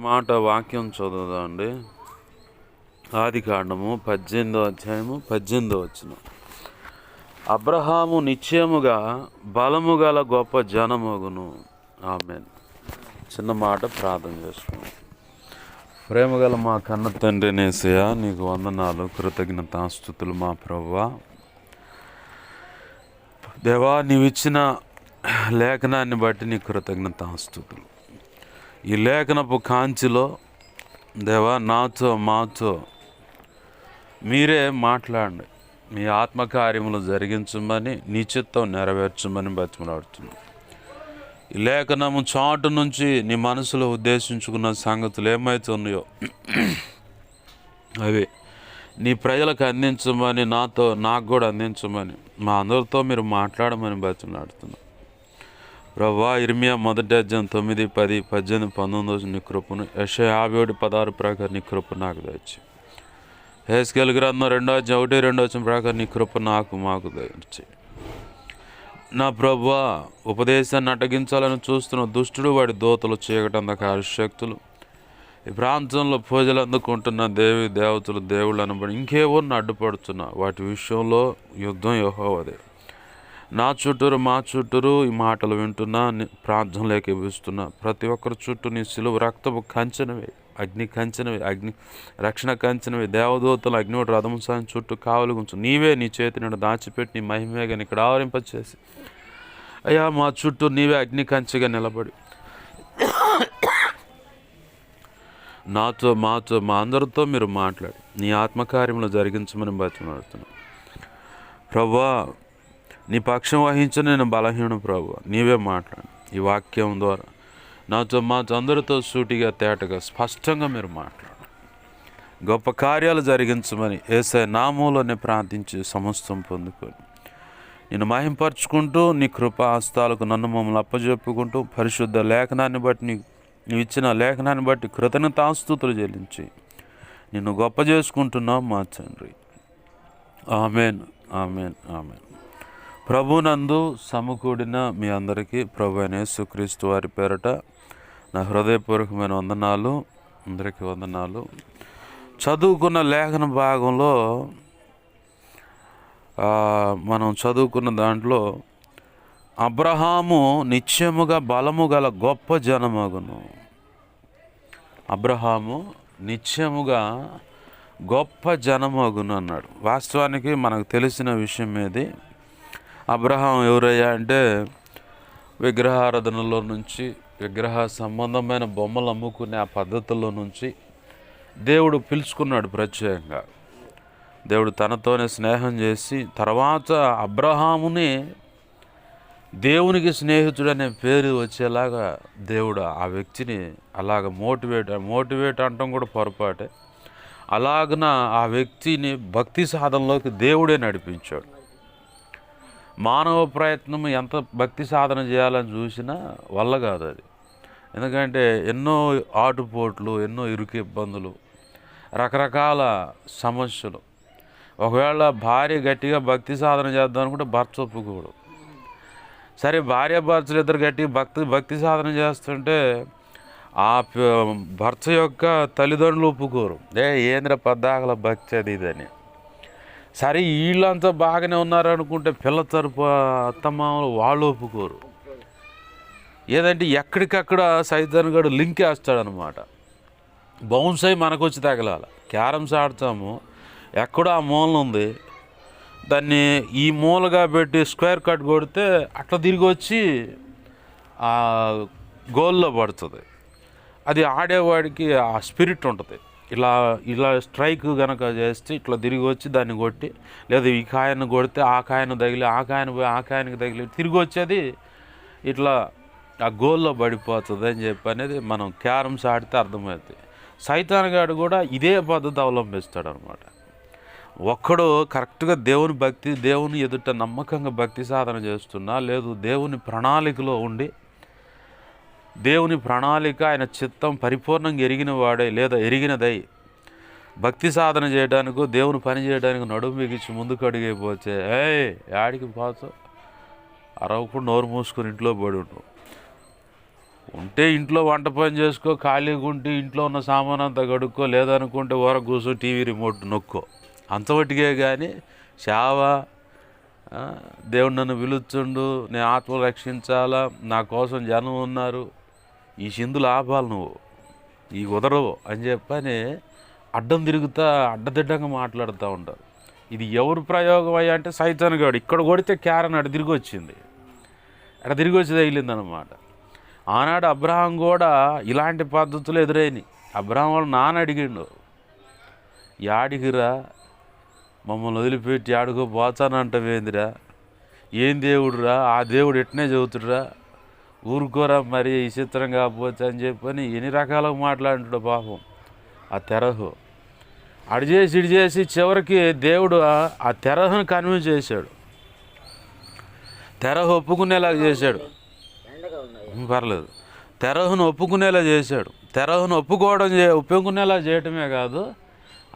మాట వాక్యం చదువుదామండి. ఆదికాండము 18వ అధ్యాయము 18వ వచనం. అబ్రహాము నిశ్చయముగా బలము గల గొప్ప జనమగును. ఆమేన్. చిన్న మాట ప్రార్థన చేసుకున్నాం. ప్రేమగల మా కన్న తండ్రి యేసయ్యా, నీకు వందనాలు, కృతజ్ఞతాస్తుతులు మా ప్రభువా. దేవా, నీవిచ్చిన లేఖనాన్ని బట్టి నీ కృతజ్ఞతాస్తుతులు. ఈ లేఖనపు కాంచిలో దేవా, మాతో మీరే మాట్లాడండి. మీ ఆత్మకార్యములు జరిగించమని, నీ చిత్తం నెరవేర్చమని బతిమలాడుతున్నాం. ఈ లేఖనము చాటు నుంచి నీ మనసులో ఉద్దేశించుకున్న సంగతులు ఏమైతే ఉన్నాయో అవి నీ ప్రజలకు అందించమని, నాకు కూడా అందించమని, మా అందరితో మీరు మాట్లాడమని బతిమలాడుతున్నాం. ప్రభువా, ఇర్మియా 1వ అధ్యాయం 9, 10, 18, 19 నీ కృపను, యెషయా 51:16 ప్రకారం నీ కృప నాకు దయచి, హెస్కేలు గ్రంథం 2వ అధ్యాయం 1, 2 ప్రకారం నీ కృప మాకు దయచి. నా ప్రభువా, ఉపదేశాన్ని అడ్డగించాలని చూస్తున్న దుష్టుడు, వాడి దోతలు, చీకటి అంధకార శక్తులు, ఈ ప్రాంతంలో పూజలు అందుకుంటున్న దేవతలు, దేవుళ్ళు అనబడి ఇంకేవన్నీ అడ్డుపడుతున్నా వాటి విషయంలో యుద్ధం యెహోవాదే. నా చుట్టూరు, మా చుట్టూరు ఈ మాటలు వింటున్నా, ప్రార్థనలు ఏకీభవిస్తున్నా ప్రతి ఒక్కరి చుట్టూ నీ సిలువ రక్తపు కంచెనవి, అగ్ని కంచెనవి, అగ్ని రక్షణ కంచెనవి, దేవదూతలు అగ్నివాడు రథం సాయం చుట్టూ కావలి ఉంచు. నీవే నీ చేతి నుండి దాచిపెట్టి నీ మహిమేగాని ఇక్కడ ఆవరింపచేసి, అయ్యా, మా చుట్టూ నీవే అగ్ని కంచెగా నిలబడి మాతో మా అందరితో మీరు మాట్లాడి నీ ఆత్మకార్యంలో జరిగించమని బతిమలాడుతున్నాను. ప్రభువా, నీ పక్షం వహించిన నేను బలహీన. ప్రభువా, నీవే మాట్లాడు. ఈ వాక్యం ద్వారా మాతో అందరితో సూటిగా, తేటగా, స్పష్టంగా మీరు మాట్లాడు. గొప్ప కార్యాలు జరిగించమని యేసయ్య నామములోనే ప్రార్థించి సమస్తం పొందుకొని నేను మహింపరచుకుంటూ, నీ కృపా హస్తాలకు నన్ను మమ్మల్ని అప్పజెప్పుకుంటూ, పరిశుద్ధ లేఖనాన్ని బట్టి నీవు ఇచ్చిన లేఖనాన్ని బట్టి కృతజ్ఞతాస్తుతులు చెల్లించి నిన్ను గొప్ప చేసుకుంటున్నాం మా తండ్రి. ఆమేన్, ఆమేన్, ఆమేన్. ప్రభునందు సమకూడిన మీ అందరికీ ప్రభు అయిన యేసుక్రీస్తు వారి పేరట నా హృదయపూర్వకమైన వందనాలు. అందరికీ వందనాలు. చదువుకున్న లేఖన భాగంలో మనం చదువుకున్న దాంట్లో అబ్రహాము నిశ్చయముగా బలము గల గొప్ప జనమగును. అబ్రహాము నిశ్చయముగా గొప్ప జనమగును అన్నాడు. వాస్తవానికి మనకు తెలిసిన విషయం ఏది? అబ్రహాం ఎవరయ్యా అంటే, విగ్రహారాధనలో నుంచి, విగ్రహ సంబంధమైన బొమ్మలు అమ్ముకునే ఆ పద్ధతుల్లో నుంచి దేవుడు పిలుచుకున్నాడు ప్రత్యేకంగా. దేవుడు తనతోనే స్నేహం చేసి తర్వాత అబ్రహాముని దేవునికి స్నేహితుడు అనే పేరు వచ్చేలాగా దేవుడు ఆ వ్యక్తిని అలాగ మోటివేట్ అంటాం కూడా పొరపాటే. అలాగన ఆ వ్యక్తిని భక్తి సాధనలోకి దేవుడే నడిపించాడు. మానవ ప్రయత్నం ఎంత భక్తి సాధన చేయాలని చూసినా వల్ల కాదు అది. ఎందుకంటే ఎన్నో ఆటుపోట్లు, ఎన్నో ఇరుకు ఇబ్బందులు, రకరకాల సమస్యలు. ఒకవేళ భార్య గట్టిగా భక్తి సాధన చేద్దాం అనుకుంటే భర్త ఒప్పుకోడు. సరే, భార్యాభర్తలు ఇద్దరు గట్టిగా భక్తి సాధన చేస్తుంటే ఆ భర్త యొక్క తల్లిదండ్రులు ఒప్పుకోరు. ఏంద్ర పద్దాకల భక్తి అది ఇదని. సరే, వీళ్ళంతా బాగానే ఉన్నారనుకుంటే పిల్ల తరపు అత్తమామలు వాళ్ళు ఒప్పుకోరు. ఏదంటే ఎక్కడికక్కడ సైతాన్ గడు లింక్ వేస్తాడనమాట. బౌన్స్ అయి మనకు వచ్చి తగలాలి. క్యారమ్స్ ఆడతాము, ఎక్కడో ఆ మూలన ఉంది, దాన్ని ఈ మూలగా పెట్టి స్క్వేర్ కట్ కొడితే అట్లా తిరిగి వచ్చి ఆ గోల్లో పడుతుంది. అది ఆడేవాడికి ఆ స్పిరిట్ ఉంటుంది. ఇలా స్ట్రైక్ కనుక చేస్తే ఇట్లా తిరిగి వచ్చి దాన్ని కొట్టి, లేదా ఈ కాయను కొడితే ఆ కాయను తగిలి, ఆ కాయను పోయి ఆ కాయనికి తగిలి తిరిగి వచ్చేది ఇట్లా ఆ గోల్లో పడిపోతుంది అని చెప్పి అనేది మనం క్యారమ్స్ ఆడితే అర్థమవుతుంది. సైతాన్ గాడు కూడా ఇదే పద్ధతి అవలంబిస్తాడు అనమాట. ఒక్కడు కరెక్ట్గా దేవుని ఎదుట నమ్మకంగా భక్తి సాధన చేస్తున్నా, లేదు దేవుని ప్రణాళికలో ఉండి, దేవుని ప్రణాళిక ఆయన చిత్తం పరిపూర్ణంగా ఎరిగిన వాడే లేదా ఎరిగినదై భక్తి సాధన చేయడానికి, దేవుని పని చేయడానికి నడుము బిగించి ముందుకు అడిగిపోతే యాడికి పోతావు? అరవకుండా నోరు మూసుకొని ఇంట్లో పడి ఉంటావు. ఉంటే ఇంట్లో వంట పని చేసుకో, ఖాళీగా ఉంటే ఇంట్లో ఉన్న సామాన్ అంతా కడుక్కో, లేదనుకుంటే ఊర కూర్చో, టీవీ రిమోట్ నొక్కో, అంతవట్టికే. కానీ సేవ, దేవుడు నన్ను పిలుచుండు, నేను ఆత్మ రక్షించాలా, నా కోసం జనం ఉన్నారు, ఈ సింధులు ఆపాలి నువ్వు, ఈ కుదరవు అని చెప్పని అడ్డం తిరుగుతా అడ్డదిడ్డంగా మాట్లాడుతూ ఉంటారు. ఇది ఎవరు ప్రయోగం అయ్యా అంటే సైతాన్ గాడు. ఇక్కడ కొడితే క్యారన్ అటు తిరిగి వచ్చింది, అక్కడ తిరిగి వచ్చి తగిలిందనమాట. ఆనాడు అబ్రహాం కూడా ఇలాంటి పద్ధతులు ఎదురైనాయి. అబ్రహాం వాళ్ళు నాన్న అడిగిండు, యాడికిరా మమ్మల్ని వదిలిపెట్టి ఆడుకో పోతానంటవేందిరా, ఏం దేవుడురా, ఆ దేవుడు ఎట్నే చెబుతుడురా, ఊరుకోరా మరి ఈ చిత్రం కాకపోతే అని చెప్పని ఎన్ని రకాలుగా మాట్లాడుతాడు పాపం ఆ తెరహు. అడి చేసి ఇడి చేసి చివరికి దేవుడు ఆ తెరహును కన్విన్స్ చేశాడు, తెరహు ఒప్పుకునేలాగా చేశాడు. పర్లేదు, తెరహును ఒప్పుకునేలా చేశాడు. తెరహును ఒప్పుకునేలా చేయటమే కాదు,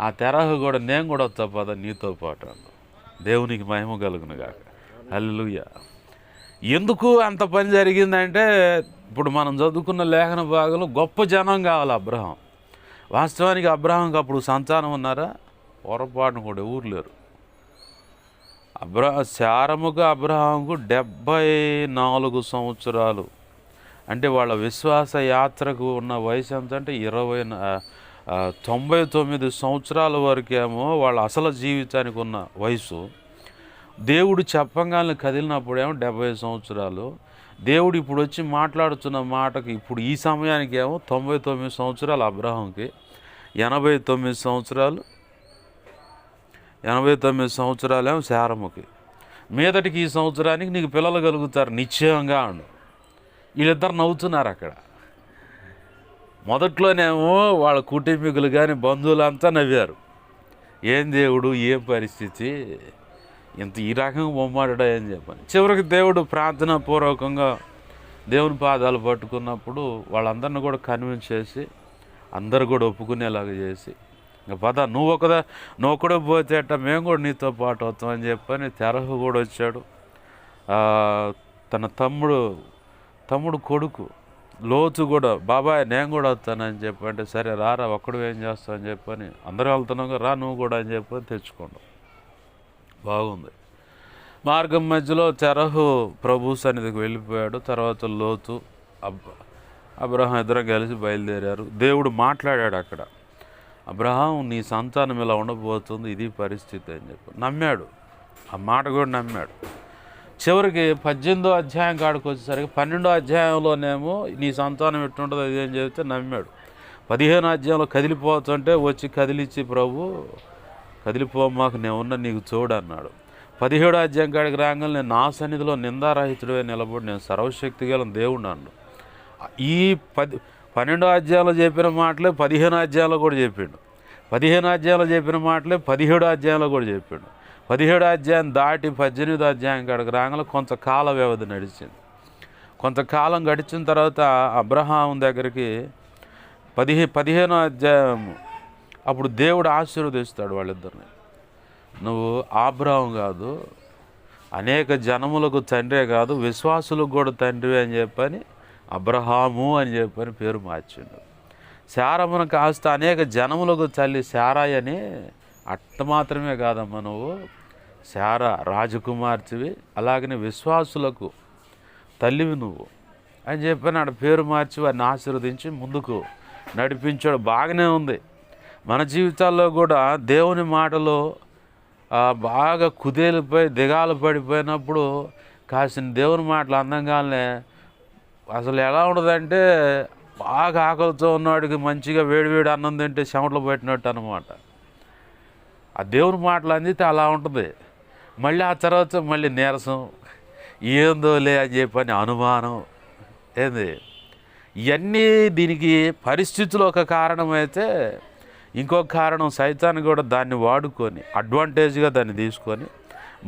ఆ తెరహు కూడా నేను కూడా వస్తా పద నీతో పాటు. దేవునికి మహిమ కలుగును గాక. హల్లెలూయా. ఎందుకు అంత పని జరిగిందంటే, ఇప్పుడు మనం చదువుకున్న లేఖన భాగంలో గొప్ప జనం కావాలి అబ్రహాం. వాస్తవానికి అబ్రహాంకి అప్పుడు సంతానం ఉన్నారా? పొరపాటును కూడా ఎవరు లేరు. శారముకు అబ్రహాంకు 74 సంవత్సరాలు. అంటే వాళ్ళ విశ్వాస యాత్రకు ఉన్న వయసు ఎంత అంటే 99 సంవత్సరాల వరకేమో వాళ్ళ అసలు జీవితానికి ఉన్న వయసు. దేవుడు చెప్పంగానే కదిలినప్పుడేమో 70 సంవత్సరాలు. దేవుడు ఇప్పుడు వచ్చి మాట్లాడుతున్న మాటకి ఇప్పుడు ఈ సమయానికి ఏమో 99 సంవత్సరాలు అబ్రహాంకి, 89 సంవత్సరాలు 89 సంవత్సరాలేమో శారముకి. మీదటికి ఈ సంవత్సరానికి నీకు పిల్లలు కలుగుతారు నిశ్చయంగా అండు. వీళ్ళిద్దరు నవ్వుతున్నారు అక్కడ. మొదట్లోనేమో వాళ్ళ కుటుంబీకులు కానీ బంధువులంతా నవ్వారు, ఏం దేవుడు, ఏం పరిస్థితి, ఇంత ఈ రకంగా బొమ్మాడా అని చెప్పని. చివరికి దేవుడు ప్రార్థన పూర్వకంగా దేవుని పాదాలు పట్టుకున్నప్పుడు వాళ్ళందరిని కూడా కన్విన్స్ చేసి అందరు కూడా ఒప్పుకునేలాగా చేసి, ఇంకా పద నువ్వు ఒక్కడే పోతే అట్ట మేము కూడా నీతో పాటు వస్తామని చెప్పని తెరహు కూడా వచ్చాడు. తన తమ్ముడు కొడుకు లోతు కూడా, బాబాయ్ నేను కూడా వస్తానని చెప్పంటే, సరే రారా ఒక్కడు ఏం చేస్తావు అని చెప్పని, అందరూ వెళ్తున్నాం రా నువ్వు కూడా అని చెప్పని తెచ్చుకోండు. బాగుంది. మార్గం మధ్యలో తెరహు ప్రభు సన్నిధికి వెళ్ళిపోయాడు. తర్వాత లోతు అబ్రహాం ఇద్దరం కలిసి బయలుదేరారు. దేవుడు మాట్లాడాడు అక్కడ, అబ్రహాం నీ సంతానం ఇలా ఉండబోతుంది, ఇది పరిస్థితి అని చెప్పి నమ్మాడు. ఆ మాట కూడా నమ్మాడు. చివరికి 18వ అధ్యాయం కాడికి వచ్చేసరికి 12వ అధ్యాయంలోనేమో నీ సంతానం ఎట్టుంటుందో అది అని చెబితే నమ్మాడు. 15వ అధ్యాయంలో కదిలిపోతుంటే వచ్చి కదిలిచ్చి, ప్రభు కదిలిపోమాకు నేను ఉన్న నీకు చూడు అన్నాడు. 17వ అధ్యాయం కాడికి రాగానే నేను నా సన్నిధిలో నిందారహితుడే నిలబడి నేను సర్వశక్తి గల దేవుడు అన్నాడు. ఈ 12వ అధ్యాయంలో చెప్పిన మాటలే 15వ అధ్యాయంలో కూడా చెప్పిండు. 15వ అధ్యాయంలో చెప్పిన మాటలే 17వ అధ్యాయంలో కూడా చెప్పిండు. 17వ అధ్యాయం దాటి 18వ అధ్యాయం కాడికి రాగానే కొంతకాల వ్యవధి నడిచింది. కొంతకాలం గడిచిన తర్వాత అబ్రహాం దగ్గరికి 15వ అధ్యాయం అప్పుడు దేవుడు ఆశీర్వదిస్తాడు వాళ్ళిద్దరిని. నువ్వు అబ్రహాం కాదు, అనేక జనములకు తండ్రే కాదు, విశ్వాసులకు కూడా తండ్రి అని చెప్పని అబ్రహాము అని చెప్పని పేరు మార్చిండు. శారమును కాస్త అనేక జనములకు తల్లి శారాయి అని, అట్ట మాత్రమే కాదమ్మా నువ్వు శారా రాజకుమార్తెవి, అలాగనే విశ్వాసులకు తల్లివి నువ్వు అని చెప్పని ఆడ పేరు మార్చి వారిని ఆశీర్వదించి ముందుకు నడిపించాడు. బాగానే ఉంది. మన జీవితాల్లో కూడా దేవుని మాటలో బాగా కుదేలిపోయి దిగాలు పడిపోయినప్పుడు కాసిన దేవుని మాటలు అందంగానే అసలు ఎలా ఉండదంటే, బాగా ఆకలితో ఉన్నవాడికి మంచిగా వేడివేడి అన్నం తింటే చెమటలు పెట్టినట్టు అనమాట. ఆ దేవుని మాటలు అందితే అలా ఉంటుంది. మళ్ళీ ఆ తర్వాత మళ్ళీ నీరసం, ఏందోలే అని చెప్పని అనుమానం, ఏంది ఇవన్నీ దీనికి పరిస్థితులు ఒక కారణమైతే, ఇంకొక కారణం సైతాన్ కూడా దాన్ని వాడుకొని అడ్వాంటేజ్గా దాన్ని తీసుకొని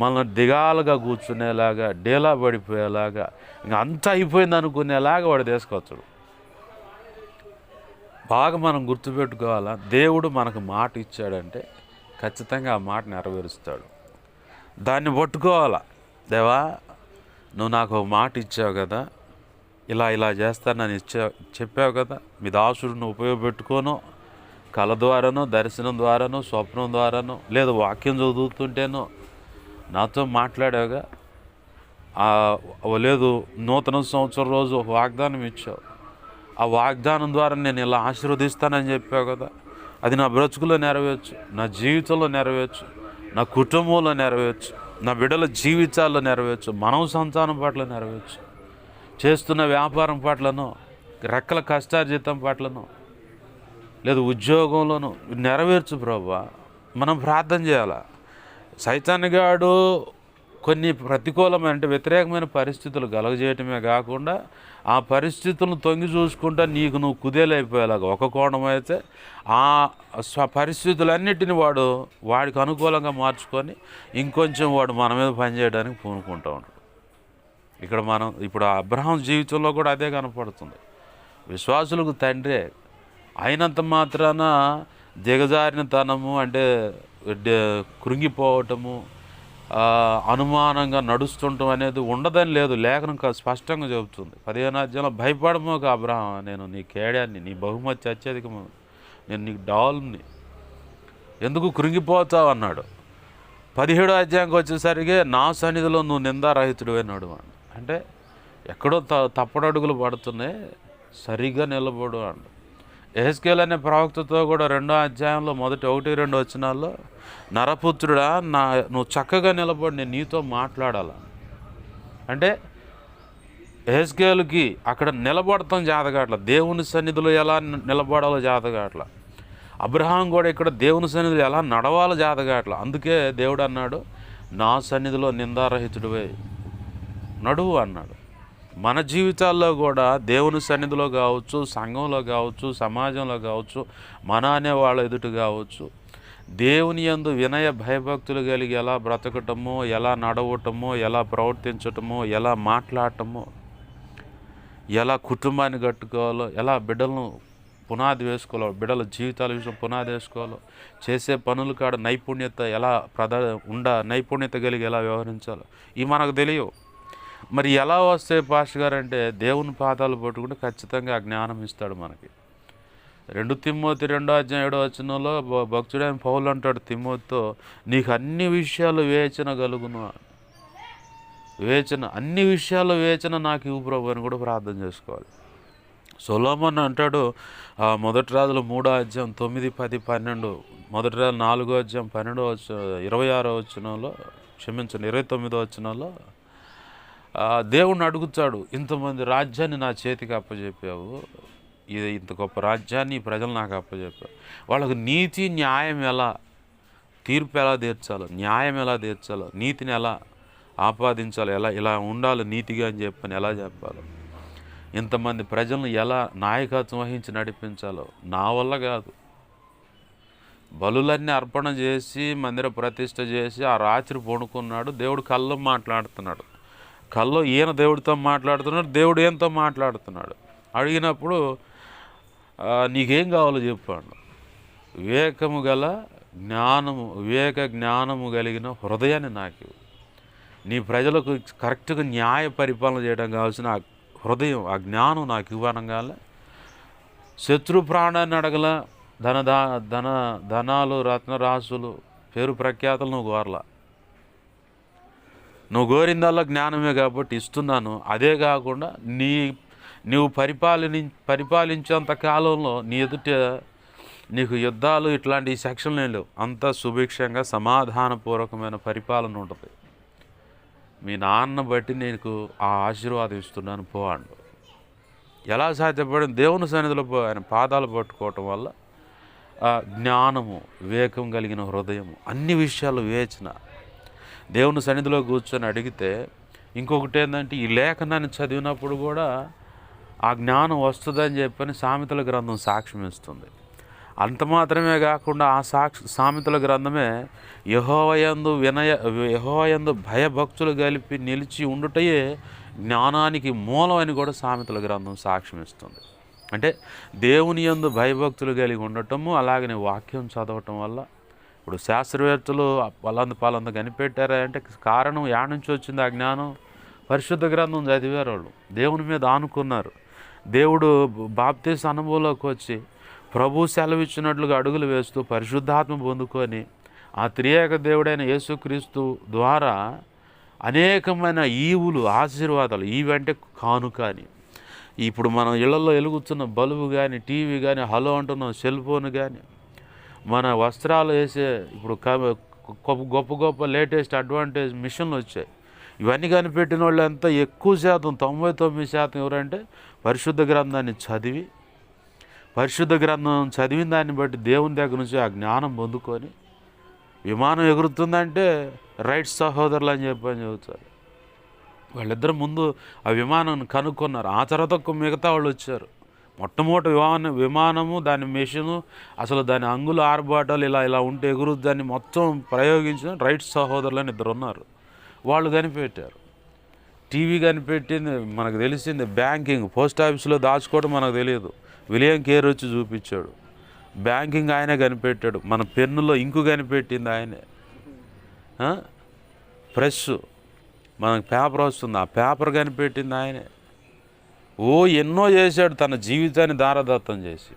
మనల్ని దిగాలుగా కూర్చునేలాగా, డేలా పడిపోయేలాగా, ఇంకా అంతా అయిపోయింది అనుకునేలాగా వాడు తీసుకొచ్చాడు. బాగా మనం గుర్తుపెట్టుకోవాలా, దేవుడు మనకు మాట ఇచ్చాడంటే ఖచ్చితంగా ఆ మాట నెరవేరుస్తాడు. దాన్ని పట్టుకోవాలా, దేవా నువ్వు నాకు ఒక మాట ఇచ్చావు కదా, ఇలా చేస్తానని చెప్పావు కదా, మీ దాసుడిని ఉపయోగపెట్టుకోను, కళ ద్వారానో, దర్శనం ద్వారానో, స్వప్నం ద్వారానో, లేదు వాక్యం చదువుతుంటేనో నాతో మాట్లాడావుగా. లేదు నూతన సంవత్సరం రోజు ఒక వాగ్దానం ఇచ్చావు, ఆ వాగ్దానం ద్వారా నేను ఇలా ఆశీర్వదిస్తానని చెప్పావు కదా, అది నా బ్రతుకులో నెరవేర్చు, నా జీవితంలో నెరవేర్చు, నా కుటుంబంలో నెరవేర్చు, నా బిడ్డల జీవితాల్లో నెరవేర్చు, మానవ సంతానం పట్ల నెరవేర్చు, చేస్తున్న వ్యాపారం పట్లను, రెక్కల కష్టార్జితం పట్లను, లేదు ఉద్యోగంలోనూ నెరవేర్చు ప్రభువా. మనం ప్రార్థన చేయాలా. సైతాన్గాడు కొన్ని ప్రతికూలమైన అంటే వ్యతిరేకమైన పరిస్థితులు కలగజేయటమే కాకుండా ఆ పరిస్థితులను తొంగి చూసుకుంటా నీకు నువ్వు కుదేలైపోయేలాగా ఒక కోణం అయితే ఆ పరిస్థితులన్నిటిని వాడికి అనుకూలంగా మార్చుకొని ఇంకొంచెం వాడు మన మీద పనిచేయడానికి పూనుకుంటూ ఉంటాడు. ఇప్పుడు అబ్రహాం జీవితంలో కూడా అదే కనపడుతుంది. విశ్వాసులకు తండ్రే అయినంత మాత్రాన దిగజారిన తనము అంటే కృంగిపోవటము, అనుమానంగా నడుస్తుండటం అనేది ఉండదని లేదు. లేఖనం స్పష్టంగా చెబుతుంది. 15వ అధ్యాయంలో భయపడమోక అబ్రహాం, నేను నీ కేడాన్ని, నీ బహుమతి అత్యధికము, నేను నీకు డాల్ని, ఎందుకు కృంగిపోతావు అన్నాడు. 17వ అధ్యాయంకి వచ్చేసరికి నా సన్నిధిలో నువ్వు నిందారహితుడు అన్నాడు. అంటే ఎక్కడో తప్పడడుగులు పడుతున్నాయి, సరిగ్గా నిలబడు అన్నాడు. యెహెజ్కేలు అనే ప్రవక్తతో కూడా 2వ అధ్యాయంలో మొదటి 1-2 వచనాల్లో, నరపుత్రుడా నువ్వు చక్కగా నిలబడి నేను నీతో మాట్లాడాల అంటే యెహెజ్కేలుకి అక్కడ నిలబడతాం జాతగాట్ల, దేవుని సన్నిధిలో ఎలా నిలబడాలో జాతగాట్ల. అబ్రహాం కూడా ఇక్కడ దేవుని సన్నిధిలో ఎలా నడవాలో జాతగాట్ల. అందుకే దేవుడు అన్నాడు, నా సన్నిధిలో నిందారహితుడివే నడువు అన్నాడు. మన జీవితాల్లో కూడా దేవుని సన్నిధిలో కావచ్చు, సంఘంలో కావచ్చు, సమాజంలో కావచ్చు, మన అనే వాళ్ళ ఎదుట కావచ్చు, దేవుని యందు వినయ భయభక్తులు కలిగి ఎలా బ్రతకటమో, ఎలా నడవటమో, ఎలా ప్రవర్తించటమో, ఎలా మాట్లాడటమో, ఎలా కుటుంబాన్ని కట్టుకోవాలో, ఎలా బిడ్డలను పునాది వేసుకోవాలో, బిడ్డల జీవితాల విషయం పునాది వేసుకోవాలో, చేసే పనులు కాడ నైపుణ్యత ఎలా నైపుణ్యత కలిగి ఎలా వ్యవహరించాలో ఇవి మనకు తెలియవు. మరి ఎలా వస్తే పాస్టర్ గారు అంటే దేవుని పాదాలు పట్టుకుంటే ఖచ్చితంగా ఆ జ్ఞానం ఇస్తాడు మనకి. 2 తిమోతి 2వ అధ్యాయం 7వ వచనంలో భక్తుడైన పౌలు అంటాడు తిమోతితో, నీకు అన్ని విషయాలు వేచన కలుగును, అన్ని విషయాల్లో వేచన నాకు ఇవ్వు ప్రభు అని కూడా ప్రార్థన చేసుకోవాలి. సొలొమోను అంటాడు మొదటి రాజులు 3వ అధ్యాయం 9, 10, 12, మొదటి రాజులు 4వ అధ్యాయం 26వ వచనంలో 29వ వచనంలో దేవుణ్ణి అడుగుతాడు, ఇంతమంది రాజ్యాన్ని నా చేతికి అప్పచెప్పావు, ఇంత గొప్ప రాజ్యాన్ని ఈ ప్రజలు నాకు అప్పచెప్పావు, వాళ్ళకు నీతి న్యాయం ఎలా, తీర్పు ఎలా తీర్చాలో, న్యాయం ఎలా తీర్చాలో, నీతిని ఎలా ఆపాదించాలో, ఇలా ఉండాలి నీతిగా అని చెప్పని ఎలా చెప్పాలో, ఇంతమంది ప్రజలను ఎలా నాయకత్వం వహించి నడిపించాలో నా వల్ల కాదు. బలులన్నీ అర్పణ చేసి మందిర ప్రతిష్ఠ చేసి ఆ రాత్రి పడుకున్నాడు. దేవుడు కల్లో మాట్లాడుతున్నాడు. కల్లో ఈయన దేవుడితో మాట్లాడుతున్నాడు, దేవుడు ఏంతో మాట్లాడుతున్నాడు. అడిగినప్పుడు నీకేం కావాలో చెప్పాడు. వివేక జ్ఞానము కలిగిన హృదయాన్ని నాకు, నీ ప్రజలకు కరెక్ట్గా న్యాయ పరిపాలన చేయడం కావాల్సిన హృదయం, ఆ జ్ఞానం నాకు ఇవ్వనగానే శత్రు ప్రాణాన్ని అడగల, ధనాలు రత్నరాశులు పేరు ప్రఖ్యాతలు నువ్వు కోరలా. నువ్వు కోరిందల్లా జ్ఞానమే కాబట్టి ఇస్తున్నాను. అదే కాకుండా నీవు పరిపాలించేంత కాలంలో నీ ఎదుట నీకు యుద్ధాలు ఇట్లాంటి సెక్షన్లు ఏం లేవు. అంత సుభిక్షంగా సమాధానపూర్వకమైన పరిపాలన ఉంటుంది. మీ నాన్న బట్టి నీకు ఆ ఆశీర్వాదం ఇస్తున్నాను పో అండు. ఎలా సాధ్యపడింది? దేవుని సన్నిధిలో ఆయన పాదాలు పట్టుకోవటం వల్ల జ్ఞానము, వివేకం కలిగిన హృదయము, అన్ని విషయాలు వేచిన దేవుని సన్నిధిలో కూర్చొని అడిగితే. ఇంకొకటి ఏంటంటే ఈ లేఖనాన్ని చదివినప్పుడు కూడా ఆ జ్ఞానం వస్తుందని చెప్పని సామెతల గ్రంథం సాక్ష్యం ఇస్తుంది. అంత మాత్రమే కాకుండా ఆ సామెతల గ్రంథమే యెహోవాయందు భయభక్తులు కలిపి నిలిచి ఉండుటయే జ్ఞానానికి మూలం అని కూడా సామెతల గ్రంథం సాక్ష్యం ఇస్తుంది. అంటే దేవుని యందు భయభక్తులు కలిగి ఉండటము, అలాగనే వాక్యం చదవటం వల్ల. ఇప్పుడు శాస్త్రవేత్తలు పలాంత కనిపెట్టారా అంటే కారణం యాడ్ నుంచి వచ్చింది ఆ జ్ఞానం? పరిశుద్ధ గ్రంథం చదివారు వాళ్ళు, దేవుని మీద ఆనుకున్నారు. దేవుడు బాప్తీస అనుభవంలోకి వచ్చి ప్రభు సెలవిచ్చినట్లుగా అడుగులు వేస్తూ పరిశుద్ధాత్మ పొందుకొని ఆ త్రియేక దేవుడైన యేసుక్రీస్తు ద్వారా అనేకమైన ఈవులు, ఆశీర్వాదాలు, ఈవంటే కానుక అని. ఇప్పుడు మనం ఇళ్లలో వెలుగుతున్న బల్బు కానీ, టీవీ కానీ, హలో అంటున్న సెల్ ఫోన్ కానీ, మన వస్త్రాలు వేసే ఇప్పుడు గొప్ప గొప్ప లేటెస్ట్ అడ్వాంటేజ్ మిషన్లు వచ్చాయి. ఇవన్నీ కనిపెట్టిన వాళ్ళు ఎంత ఎక్కువ శాతం, 99% ఎవరంటే పరిశుద్ధ గ్రంథాన్ని చదివి, పరిశుద్ధ గ్రంథం చదివిన దాన్ని బట్టి దేవుని దగ్గర నుంచి ఆ జ్ఞానం పొందుకొని విమానం ఎగురుతుందంటే రైట్ సహోదరులు అని చెబుతారు. వాళ్ళిద్దరు ముందు ఆ విమానం కనుక్కున్నారు. ఆ తర్వాత మిగతా వాళ్ళు వచ్చారు. మొట్టమొదటి విమానము, దాని మెషిను, అసలు దాని అంగులు ఆర్భాటాలు ఇలా ఉంటే ఎగురుద్దని మొత్తం ప్రయోగించిన రైట్ సహోదరులు అని ఇద్దరు ఉన్నారు. వాళ్ళు కనిపెట్టారు. టీవీ కనిపెట్టింది మనకు తెలిసింది. బ్యాంకింగ్, పోస్ట్ ఆఫీసులో దాచుకోవడం మనకు తెలియదు. విలియం కేర్ వచ్చి చూపించాడు. బ్యాంకింగ్ ఆయనే కనిపెట్టాడు. మన పెన్నులో ఇంకు కనిపెట్టింది ఆయనే. ప్రెస్, మనకు పేపర్ వస్తుంది, ఆ పేపర్ కనిపెట్టింది ఆయనే. ఎన్నో చేశాడు తన జీవితాన్ని దారదత్తం చేసి.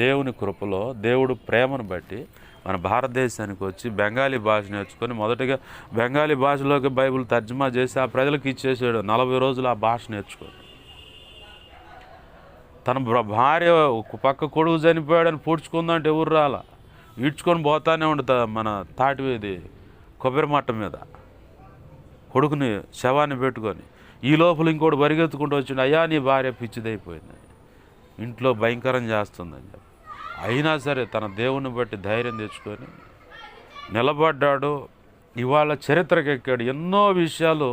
దేవుని కృపలో దేవుడు ప్రేమను బట్టి మన భారతదేశానికి వచ్చి బెంగాలీ భాష నేర్చుకొని మొదటిగా బెంగాలీ భాషలోకి బైబిల్ తర్జుమా చేసి ఆ ప్రజలకు ఇచ్చేసాడు. 40 రోజులు ఆ భాష నేర్చుకొని. తన భార్య ఒక పక్క కొడుకు చనిపోయాడని పూడ్చుకుందంటే ఎవరు రాలా, ఈడ్చుకొని పోతానే ఉంటుంది మన తాటివేది కొబ్బరి మట్ట మీద కొడుకుని శవాన్ని పెట్టుకొని. ఈ లోపల ఇంకోటి పరిగెత్తుకుంటూ వచ్చిండు, అయ్యా నీ భార్య పిచ్చిదైపోయింది, ఇంట్లో భయంకరం చేస్తుందని చెప్పి. అయినా సరే తన దేవుని బట్టి ధైర్యం తెచ్చుకొని నిలబడ్డాడు. ఇవాళ చరిత్రకెక్కాడు. ఎన్నో విషయాలు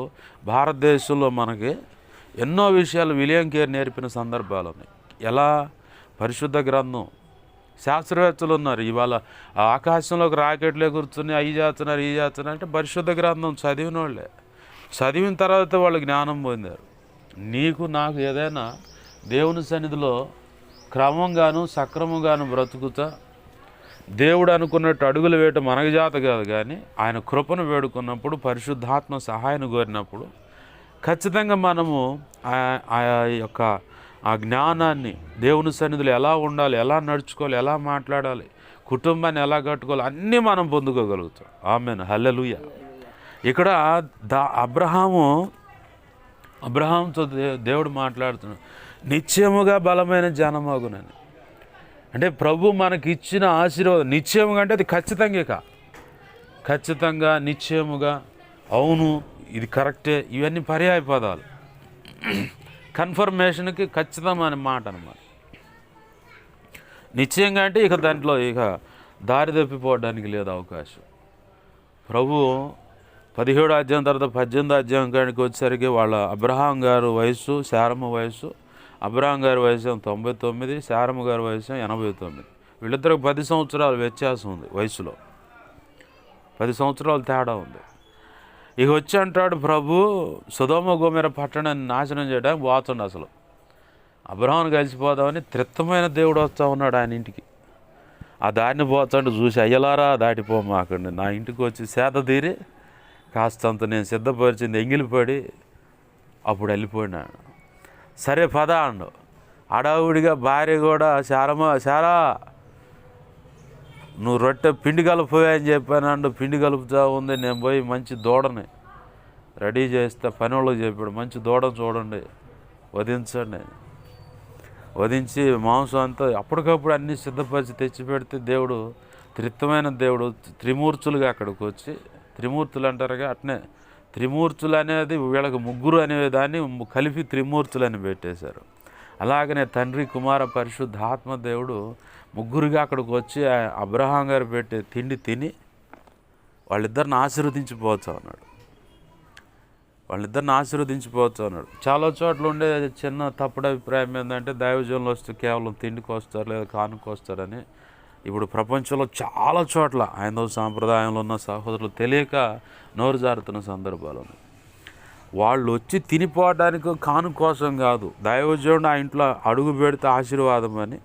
భారతదేశంలో మనకి ఎన్నో విషయాలు విలియం కేర్ నేర్పిన సందర్భాలు ఉన్నాయి. ఎలా? పరిశుద్ధ గ్రంథం. శాస్త్రవేత్తలు ఉన్నారు ఇవాళ ఆకాశంలోకి రాకెట్లే కూర్చుని అవి చేస్తున్నారు, ఈ చేస్తున్నారు అంటే పరిశుద్ధ గ్రంథం చదివిన వాళ్ళే. చదివిన తర్వాత వాళ్ళు జ్ఞానం పొందారు. నీకు నాకు ఏదైనా దేవుని సన్నిధిలో క్రమంగాను సక్రమంగాను బ్రతుకుతా దేవుడు అనుకున్నట్టు అడుగులు వేయటం మనకు చేత కాదు, కానీ ఆయన కృపను వేడుకున్నప్పుడు, పరిశుద్ధాత్మ సహాయాన్ని కోరినప్పుడు ఖచ్చితంగా మనము ఆ యొక్క ఆ జ్ఞానాన్ని, దేవుని సన్నిధిలో ఎలా ఉండాలి, ఎలా నడుచుకోవాలి, ఎలా మాట్లాడాలి, కుటుంబాన్ని ఎలా కట్టుకోవాలి, అన్నీ మనం పొందుకోగలుగుతాం. ఆమేన్, హల్లెలూయా. ఇక్కడ అబ్రహాంతో దేవుడు మాట్లాడుతున్నాడు, నిశ్చయముగా బలమైన జనమగునని. అంటే ప్రభు మనకి ఇచ్చిన ఆశీర్వాదం నిశ్చయముగా అంటే అది ఖచ్చితంగా, నిశ్చయముగా, అవును ఇది కరెక్టే, ఇవన్నీ పర్యాయ పదాలు. కన్ఫర్మేషన్కి ఖచ్చితమైన మాట అన్నమాట. నిశ్చయంగా అంటే ఇక దాంట్లో దారి తప్పిపోవడానికి లేదు అవకాశం. ప్రభు 17వ అధ్యాయం తర్వాత 18వ అధ్యాయం కాడికి వచ్చేసరికి వాళ్ళ అబ్రహాం గారు వయసు, శారమ్మ వయసు. అబ్రహాం గారి వయసు 99, శారమ్మ గారి వయసు 89. వీళ్ళిద్దరికి 10 సంవత్సరాల వ్యత్యాసం ఉంది వయసులో. 10 సంవత్సరాలు తేడా ఉంది. ఇక వచ్చి అంటాడు ప్రభు, సొదొమ గొమొర్రా పట్టణాన్ని నాశనం చేయడానికి పోతుండు. అసలు అబ్రహాంను కలిసిపోదామని త్రిత్తమైన దేవుడు వస్తూ ఉన్నాడు ఆయన ఇంటికి. ఆ దారిని పోతాడు చూసి, అయ్యలారా దాటిపోమాకండి, నా ఇంటికి వచ్చి సేద తీరి కాస్తంత నేను సిద్ధపరిచింది ఎంగిలిపడి అప్పుడు వెళ్ళిపోయినాడు. సరే పద అండు. అడావుడిగా భార్య కూడా, శారా నువ్వు రొట్టె పిండి కలుపుపోయాయని చెప్పానండు. పిండి కలుపుతా ఉంది. నేను పోయి మంచి దూడని రెడీ చేస్తే పని వాళ్ళకి చెప్పాడు, మంచి దూడను చూడండి, వధించండి. వధించి మాంసం అంతా అప్పటికప్పుడు అన్నీ సిద్ధపరిచి తెచ్చి పెడితే దేవుడు, త్రిత్వమైన దేవుడు, త్రిమూర్తులుగా అక్కడికి వచ్చి, త్రిమూర్తులు అంటారుగా, అట్నే త్రిమూర్తులు అనేది వీళ్ళకి ముగ్గురు అనేదాన్ని కలిపి త్రిమూర్తులు అని పెట్టేశారు. అలాగనే తండ్రి, కుమార, పరిశుద్ధాత్మ దేవుడు ముగ్గురుగా అక్కడికి వచ్చి అబ్రహాం గారు పెట్టే తిండి తిని వాళ్ళిద్దరిని ఆశీర్వదించిపోవచ్చు అన్నాడు. చాలా చోట్ల ఉండే చిన్న తప్పుడు అభిప్రాయం ఏంటంటే దైవజనులు వస్తే కేవలం తిండికి వస్తారు లేదా కానుక వస్తారని. ఇప్పుడు ప్రపంచంలో చాలా చోట్ల హైందవ సాంప్రదాయంలో ఉన్న సహోదరులు తెలియక నోరు జారుతున్న సందర్భాలు ఉన్నాయి. వాళ్ళు వచ్చి తినిపోవడానికి కానుక కోసం కాదు, దైవజనుడు ఆ ఇంట్లో అడుగు పెడితే ఆశీర్వాదం అని,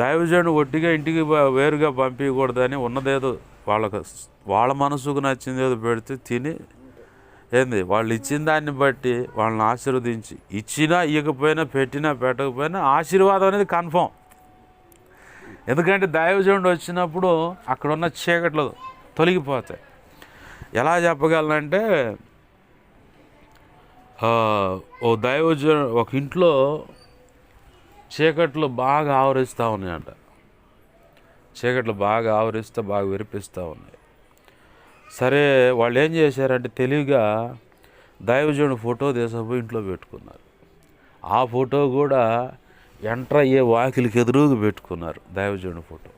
దైవజనుడు ఒట్టిగా ఇంటికి వేరుగా పంపించకూడదని ఉన్నదేదో వాళ్ళ మనసుకు నచ్చింది ఏదో పెడితే తిని ఏంది వాళ్ళు ఇచ్చిన దాన్ని బట్టి వాళ్ళని ఆశీర్వదించి, ఇచ్చినా ఇవ్వకపోయినా పెట్టినా పెట్టకపోయినా ఆశీర్వాదం అనేది కన్ఫామ్. ఎందుకంటే దైవజనుడు వచ్చినప్పుడు అక్కడ ఉన్న చీకట్లు తొలగిపోతాయి. ఎలా చెప్పగలనంటే ఓ దైవజనుడు ఒక ఇంట్లో చీకట్లు బాగా ఆవరిస్తూ ఉన్నాయంట. చీకట్లు బాగా ఆవరిస్తూ బాగా విరిపిస్తూ ఉన్నాయి. సరే వాళ్ళు ఏం చేశారంటే తెలివిగా దైవజనుడు ఫోటో తీసుకుపోయి ఇంట్లో పెట్టుకున్నారు. ఆ ఫోటో కూడా ఎంటర్ అయ్యే వాకిలికి ఎదురుగా పెట్టుకున్నారు దైవజనుడు ఫోటో.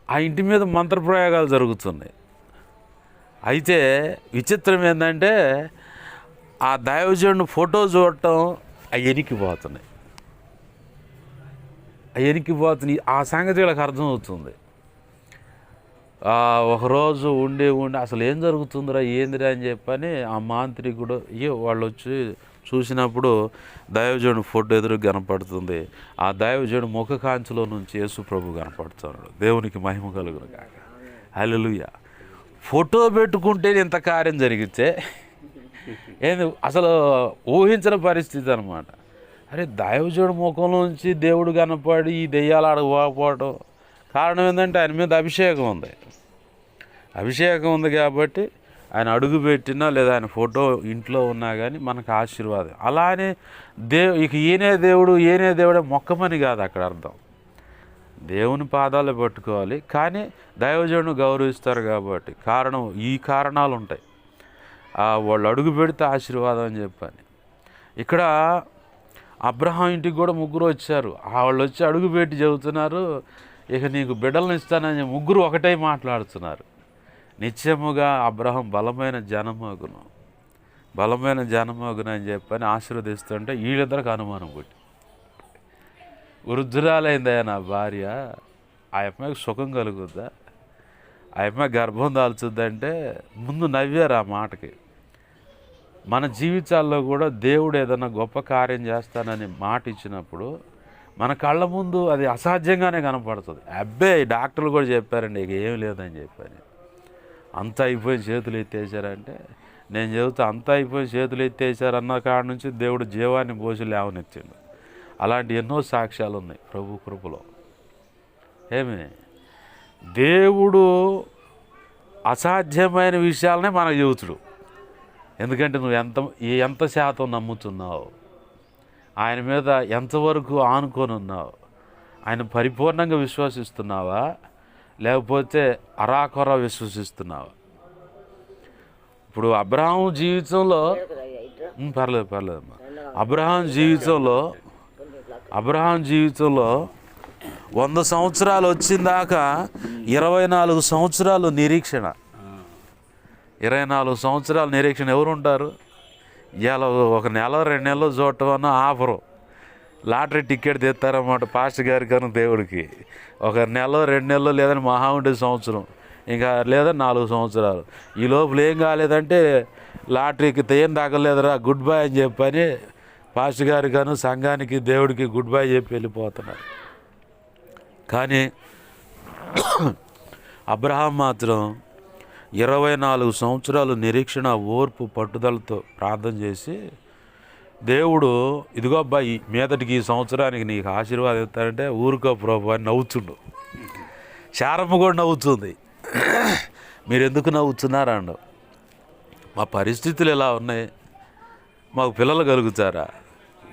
ఆ ఇంటి మీద మంత్రప్రయోగాలు జరుగుతున్నాయి. అయితే విచిత్రం ఏంటంటే ఆ దైవజనుడు ఫోటో చూడటం ఎనికిపోతున్నాయి. ఆ సంగతి వీళ్ళకి అర్థమవుతుంది. ఒకరోజు ఉండి అసలు ఏం జరుగుతుందిరా ఏందిరా అని చెప్పని ఆ మాంత్రికుడు వాళ్ళు వచ్చి చూసినప్పుడు దైవజనుడు ఫోటో ఎదురు కనపడుతుంది. ఆ దైవజనుడు ముఖ కాంతిలో నుంచి యేసు ప్రభు కనపడుతున్నాడు. దేవునికి మహిమ కలుగును గాక. హల్లెలూయా. ఫోటో పెట్టుకుంటే ఇంత కార్యం జరిగితే ఏంది అసలు ఊహించని పరిస్థితి అనమాట. అరే దైవజనుడు ముఖంలోంచి దేవుడు కనపడి ఈ దెయ్యాలు ఆడకపోవడం కారణం ఏంటంటే ఆయన మీద అభిషేకం ఉంది కాబట్టి ఆయన అడుగు పెట్టినా లేదా ఆయన ఫోటో ఇంట్లో ఉన్నా కానీ మనకు ఆశీర్వాదం. అలానే ఇక ఈయనే దేవుడే మొక్కమని కాదు అక్కడ అర్థం. దేవుని పాదాలు పట్టుకోవాలి, కానీ దైవజనుడు గౌరవిస్తారు కాబట్టి ఈ కారణాలు ఉంటాయి. వాళ్ళు అడుగు పెడితే ఆశీర్వాదం అని చెప్పని. ఇక్కడ అబ్రహాం ఇంటికి కూడా ముగ్గురు వచ్చారు. వాళ్ళు వచ్చి అడుగు పెట్టి చెబుతున్నారు, ఇక నీకు బిడ్డలను ఇస్తానని ముగ్గురు ఒకటే మాట్లాడుతున్నారు. నిత్యముగా అబ్రహాం బలమైన జనమగును అని చెప్పని ఆశీర్వదిస్తుంటే వీళ్ళిద్దరికి అనుమానం పుట్టి, వృద్ధురాలైందయ్యా నా భార్య, ఆ అమ్మాయికి సుఖం కలుగుద్దా, ఆ అమ్మాయి గర్భం దాల్చుద్దంటే ముందు నవ్వారు ఆ మాటకి. మన జీవితాల్లో కూడా దేవుడు ఏదైనా గొప్ప కార్యం చేస్తానని మాట ఇచ్చినప్పుడు మన కళ్ళ ముందు అది అసాధ్యంగానే కనపడుతుంది. అబ్బాయి డాక్టర్లు కూడా చెప్పారండి ఇక ఏం లేదని చెప్పాను. అంతా అయిపోయి చేతులు ఎత్తేసారంటే నేను చెబుతా, అంతా అయిపోయి చేతులు ఎత్తేసారన్న కాడ నుంచి దేవుడు జీవాన్ని పోసి లేవనెత్తిండు. అలాంటి ఎన్నో సాక్ష్యాలు ఉన్నాయి ప్రభు కృపలో. దేవుడు అసాధ్యమైన విషయాలనే మనకు చెబుతుడు. ఎందుకంటే నువ్వు ఎంత శాతం నమ్ముతున్నావు, ఆయన మీద ఎంతవరకు ఆనుకొని ఉన్నావు, ఆయన పరిపూర్ణంగా విశ్వసిస్తున్నావా లేకపోతే అరాకొర విశ్వసిస్తున్నావా? ఇప్పుడు అబ్రహాం జీవితంలో పర్లేదమ్మా, అబ్రహాం జీవితంలో 100 సంవత్సరాలు వచ్చిందాకా 24 సంవత్సరాలు నిరీక్షణ. 24 సంవత్సరాల నిరీక్షణ ఎవరు ఉంటారు? ఇవాళ ఒక నెల 2 నెలలు చూడటం అన్న ఆఫరు, లాటరీ టికెట్ తెస్తారన్నమాట పాస్టర్ గారికి అన్న దేవుడికి. ఒక నెల 2 నెలలు లేదని మహా ఉండే సంవత్సరం, ఇంకా లేదా 4 సంవత్సరాలు. ఈ లోపల ఏం కాలేదంటే లాటరీకి ఏం తగ్గలేదురా గుడ్ బై అని చెప్పని పాస్టర్ గారికి అను సంఘానికి దేవుడికి గుడ్ బై చెప్పి వెళ్ళిపోతున్నారు. కానీ అబ్రహాం మాత్రం 24 సంవత్సరాలు నిరీక్షణ, ఓర్పు, పట్టుదలతో ప్రార్థన చేసి దేవుడు ఇదిగో అబ్బాయి మీదటికి ఈ సంవత్సరానికి నీకు ఆశీర్వాదం ఇస్తాడంటే ఊరుకో ప్రభు అని నవ్వుతుండు. శారమ్మ కూడా నవ్వుతుంది. మీరు ఎందుకు నవ్వుతున్నారా అండు? మా పరిస్థితులు ఎలా ఉన్నాయి, మాకు పిల్లలు కలుగుతారా?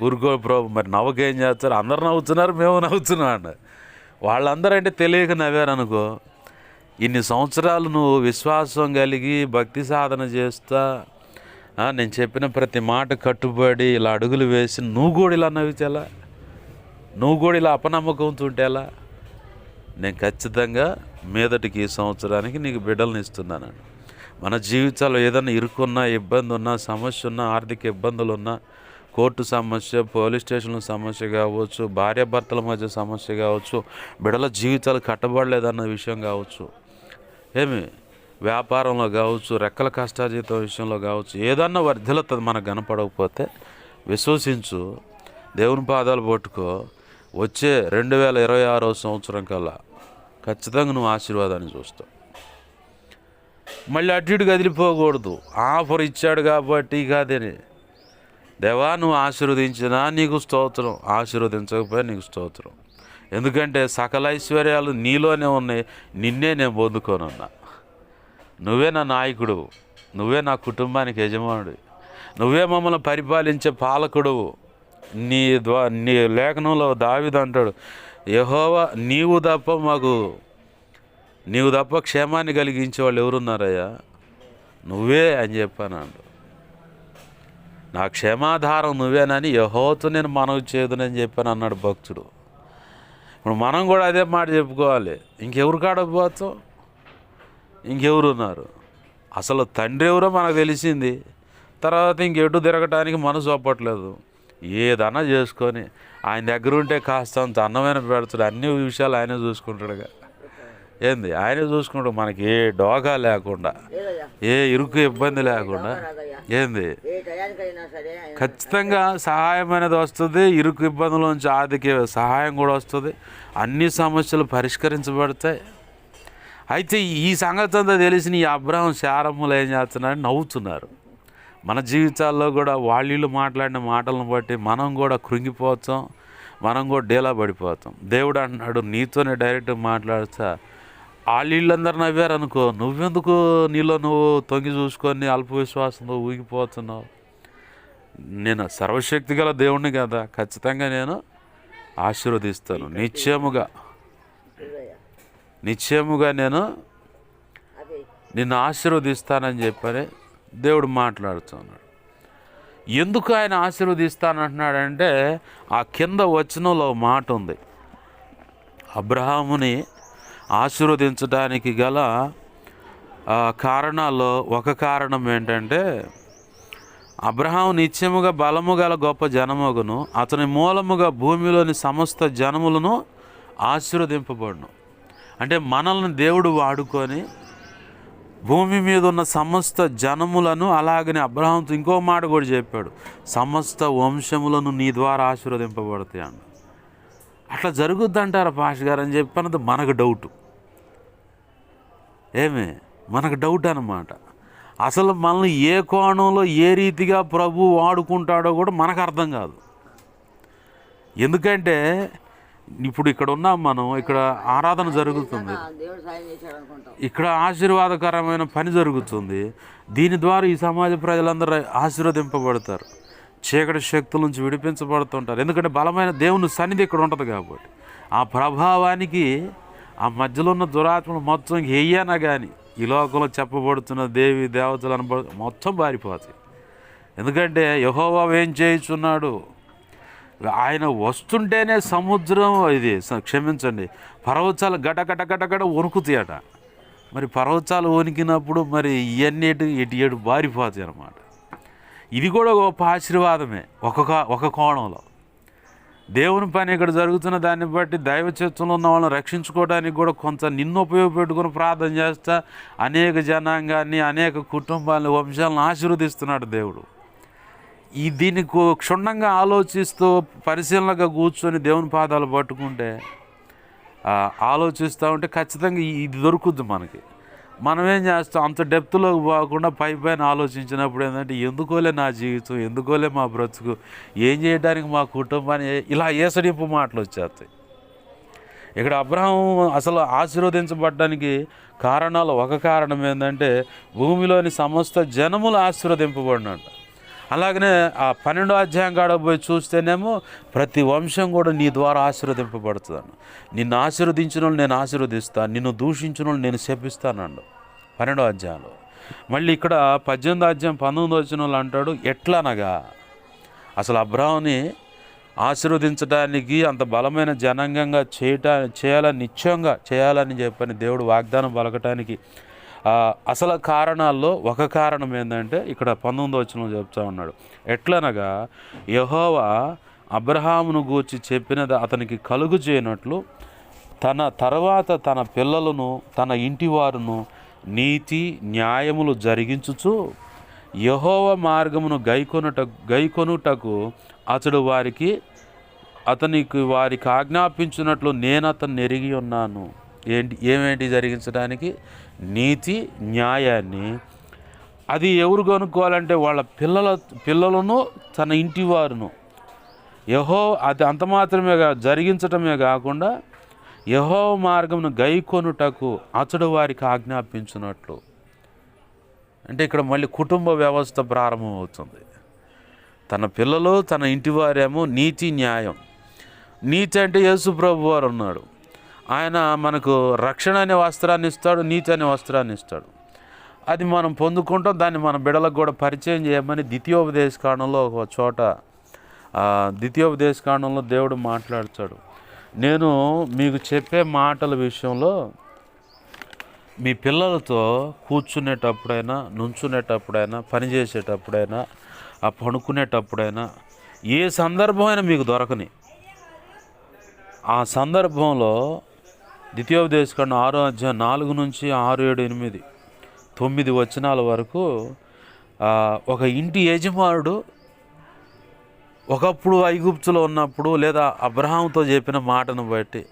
ఊరుకో ప్రభు. మరి నవ్వకేం చేస్తారు? అందరు నవ్వుతున్నారు, మేము నవ్వుతున్నాం అండి. వాళ్ళందరూ అంటే తెలియక నవ్వారనుకో, ఇన్ని సంవత్సరాలు నువ్వు విశ్వాసం కలిగి భక్తి సాధన చేస్తా నేను చెప్పిన ప్రతి మాట కట్టుబడి ఇలా అడుగులు వేసి నువ్వు కూడా ఇలా నవ్వితేలా, నువ్వు కూడా ఇలా అపనమ్మకంతో ఉంటేలా? నేను ఖచ్చితంగా మీదటికి ఈ సంవత్సరానికి నీకు బిడ్డలను ఇస్తున్నాను. మన జీవితాల్లో ఏదైనా ఇరుకున్నా, ఇబ్బంది ఉన్నా, సమస్య ఉన్నా, ఆర్థిక ఇబ్బందులు ఉన్నా, కోర్టు సమస్య, పోలీస్ స్టేషన్ల సమస్య కావచ్చు, భార్యాభర్తల మధ్య సమస్య కావచ్చు, బిడ్డల జీవితాలు కట్టబడలేదన్న విషయం కావచ్చు, వ్యాపారంలో కావచ్చు, రెక్కల కష్టాజీతం విషయంలో కావచ్చు, ఏదన్నా వర్ధిల్లుతుంది మనకు కనపడకపోతే విశ్వసించు, దేవుని పాదాలు పట్టుకో. వచ్చే 2026 సంవత్సరం కల్లా ఖచ్చితంగా నువ్వు ఆశీర్వాదాన్ని చూస్తావు. మళ్ళీ అటు ఇటు కదిలిపోకూడదు. ఆఫర్ ఇచ్చాడు కాబట్టి కాదని, దేవా నువ్వు ఆశీర్వదించినా నీకు స్తోత్రం, ఆశీర్వదించకపోయినా నీకు స్తోత్రం. ఎందుకంటే సకల ఐశ్వర్యాలు నీలోనే ఉన్నాయి, నిన్నే నేను పొందుకోనున్నా. నువ్వే నా నాయకుడు, నువ్వే నా కుటుంబానికి యజమానుడు, నువ్వే మమ్మల్ని పరిపాలించే పాలకుడు. నీ లేఖనంలో దావీదు అంటాడు, యెహోవా నీవు తప్ప క్షేమాన్ని కలిగించే వాళ్ళు ఎవరున్నారయ్యా, నువ్వే అని చెప్పాను. నా క్షేమాధారం నువ్వేనని యెహోవాతో నేను మనవి చేయదునని చెప్పాను అన్నాడు భక్తుడు. ఇప్పుడు మనం కూడా అదే మాట చెప్పుకోవాలి. ఇంకెవరు కాడపోతాం, ఇంకెవరున్నారు? అసలు తండ్రి ఎవరో మనకు తెలిసింది, తర్వాత ఇంకెటు తిరగటానికి మనసు ఒప్పట్లేదు. ఏదన్నా చేసుకొని ఆయన దగ్గర ఉంటే కాస్త అంత అన్నమైన పెడతాడు, అన్ని విషయాలు ఆయనే చూసుకుంటాడుగా. ఏంది ఆయనే చూసుకుంటాడు, మనకి ఏ డోగా లేకుండా, ఏ ఇరుకు ఇబ్బంది లేకుండా. ఏంది ఖచ్చితంగా సహాయం అనేది వస్తుంది, ఇరుకు ఇబ్బందులోంచి ఆర్థిక సహాయం కూడా వస్తుంది, అన్ని సమస్యలు పరిష్కరించబడతాయి. అయితే ఈ సంగతి అంతా తెలిసిన ఈ అబ్రహాం శారమ్మలు ఏం చేస్తున్నారని నవ్వుతున్నారు. మన జీవితాల్లో కూడా వాళ్ళు మాట్లాడిన మాటలను బట్టి మనం కూడా కృంగిపోతాం, మనం కూడా డేలా పడిపోతాం. దేవుడు అంటున్నాడు, నీతోనే డైరెక్ట్ మాట్లాడుతా వాళ్ళందరూ నవ్వారు అనుకో, నువ్వెందుకు నీలో నువ్వు తొంగి చూసుకొని అల్ప విశ్వాసంతో ఊగిపోతున్నావు? నేను సర్వశక్తి గల దేవుణ్ణి కదా, ఖచ్చితంగా నేను ఆశీర్వదిస్తాను, నిశ్చయముగా నేను నిన్ను ఆశీర్వదిస్తానని చెప్పని దేవుడు మాట్లాడుతున్నాడు. ఎందుకు ఆయన ఆశీర్వదిస్తానంటున్నాడంటే ఆ కింద వచనంలో మాట ఉంది. అబ్రహాముని ఆశీర్వదించడానికి గల కారణాల్లో ఒక కారణం ఏంటంటే, అబ్రహాము నిత్యముగా బలము గల గొప్ప జనమగును, అతని మూలముగా భూమిలోని సమస్త జనములను ఆశీర్వదింపబడును. అంటే మనల్ని దేవుడు వాడుకొని భూమి మీద ఉన్న సమస్త జనములను, అలాగనే అబ్రహాంతో ఇంకో మాట కూడా చెప్పాడు, సమస్త వంశములను నీ ద్వారా ఆశీర్వదింపబడతాయి అన్న. అట్లా జరుగుద్దంటారా పాష్ గారు అని చెప్పినది మనకు డౌటు. మనకు డౌట్ అన్నమాట. అసలు మనల్ని ఏ కోణంలో ఏ రీతిగా ప్రభు వాడుకుంటాడో కూడా మనకు అర్థం కాదు. ఎందుకంటే ఇప్పుడు ఇక్కడ ఉన్నాం మనం, ఇక్కడ ఆరాధన జరుగుతుంది, ఇక్కడ ఆశీర్వాదకరమైన పని జరుగుతుంది. దీని ద్వారా ఈ సమాజ ప్రజలందరూ ఆశీర్వదింపబడతారు, చీకటి శక్తుల నుంచి విడిపించబడుతుంటారు. ఎందుకంటే బలమైన దేవుని సన్నిధి ఇక్కడ ఉంటుంది కాబట్టి ఆ ప్రభావానికి ఆ మధ్యలో ఉన్న దురాత్మలు మొత్తం ఏయనా కానీ ఈ లోకంలో చెప్పబడుతున్న దేవి దేవతలు మొత్తం పారిపోతాయి. ఎందుకంటే యెహోవా ఏం చేయుచున్నాడు, ఆయన వస్తుంటేనే సముద్రం పర్వతాలు గటగట వణుకుతాయట. మరి పర్వతాలు వణికినప్పుడు మరి ఇవన్నీ ఎటు బారిపోతాయి అన్నమాట. ఇది కూడా గొప్ప ఆశీర్వాదమే ఒక కోణంలో. దేవుని పని ఇక్కడ జరుగుతున్న దాన్ని బట్టి దైవ చిత్తంలో ఉన్న వాళ్ళని రక్షించుకోవడానికి కూడా కొంత నిన్ను ఉపయోగపెట్టుకుని ప్రార్థన చేస్తా అనేక జనాంగాన్ని, అనేక కుటుంబాలని, వంశాలను ఆశీర్వదిస్తున్నాడు దేవుడు. దీన్ని క్షుణ్ణంగా ఆలోచిస్తూ పరిశీలనగా కూర్చొని దేవుని పాదాలు పట్టుకుంటే, ఆలోచిస్తూ ఉంటే ఖచ్చితంగా ఇది దొరుకుద్ది మనకి. మనం ఏం చేస్తాం, అంత డెప్త్లోకి పోకుండా పైన ఆలోచించినప్పుడు ఏంటంటే, ఎందుకోలే నా జీవితం, ఎందుకోలే మా బ్రతుకు, ఏం చేయడానికి మా కుటుంబాన్ని, ఇలా ఏసడింపు మాటలు వచ్చేస్తాయి. ఇక్కడ అబ్రహాం అసలు ఆశీర్వదించబడడానికి కారణాలు ఒక కారణం ఏంటంటే, భూమిలోని సమస్త జనములు ఆశీర్వదింపబడినట్టు. అలాగనే ఆ 12వ అధ్యాయం కాడ పోయి చూస్తేనేమో ప్రతి వంశం కూడా నీ ద్వారా ఆశీర్వదింపబడుతుందన్న. నిన్ను ఆశీర్వదించిన వాళ్ళు నేను ఆశీర్వదిస్తాను, నిన్ను దూషించిన వాళ్ళు నేను శపిస్తానండు 12వ అధ్యాయంలో. మళ్ళీ ఇక్కడ 18వ అధ్యాయం 19వ వచనంలో అంటాడు, ఎట్లనగా అసలు అబ్రహాముని ఆశీర్వదించడానికి అంత బలమైన జనాంగంగా చేయాలని నిశ్చయంగా చేయాలని చెప్పని దేవుడు వాగ్దానం పలకటానికి అసలు కారణాల్లో ఒక కారణం ఏంటంటే ఇక్కడ 19వ వచనంలో చెప్తా ఉన్నాడు. ఎట్లనగా యెహోవా అబ్రహామును గూర్చి చెప్పినది అతనికి కలుగు చేయనట్లు తన తర్వాత తన పిల్లలను తన ఇంటి వారును నీతి న్యాయములు జరిగించుచు యెహోవా మార్గమును గైకొనుటకు అతడు వారికి ఆజ్ఞాపించినట్లు నేను అతన్ని ఎరిగి ఉన్నాను. ఏమేంటి జరిగించడానికి? నీతి న్యాయాన్ని. అది ఎవరు కనుక్కోవాలంటే వాళ్ళ పిల్లలను తన ఇంటి వారును. అది అంత మాత్రమే జరిగించటమే కాకుండా యెహోవా మార్గమును గైకొనుటకు అతడు వారికి ఆజ్ఞాపించినట్లు. అంటే ఇక్కడ మళ్ళీ కుటుంబ వ్యవస్థ ప్రారంభమవుతుంది. తన పిల్లలు తన ఇంటి వారేమో నీతి న్యాయం. నీతి అంటే యేసు ప్రభు వారు ఉన్నాడు. ఆయన మనకు రక్షణ అనే వస్త్రాన్ని ఇస్తాడు, నీతి అనే వస్త్రాన్ని ఇస్తాడు. అది మనం పొందుకుంటాం. దాన్ని మన బిడ్డలకు కూడా పరిచయం చేయమని ద్వితీయోపదేశకాండంలో ఒక చోట ద్వితీయోపదేశకాండంలో దేవుడు మాట్లాడతాడు. నేను మీకు చెప్పే మాటల విషయంలో మీ పిల్లలతో కూర్చునేటప్పుడైనా, నుంచునేటప్పుడైనా, పనిచేసేటప్పుడైనా, పడుకునేటప్పుడైనా, ఏ సందర్భమైనా మీకు దొరకని ఆ సందర్భంలో ద్వితీయోపదేశకాండం 6వ అధ్యాయం 4 నుంచి 6, 7, 8, 9 వచనాల వరకు ఒక ఇంటి యజమానుడు ఒకప్పుడు ఐగుప్తులో ఉన్నప్పుడు లేదా అబ్రహాముతో చెప్పిన మాటను బట్టి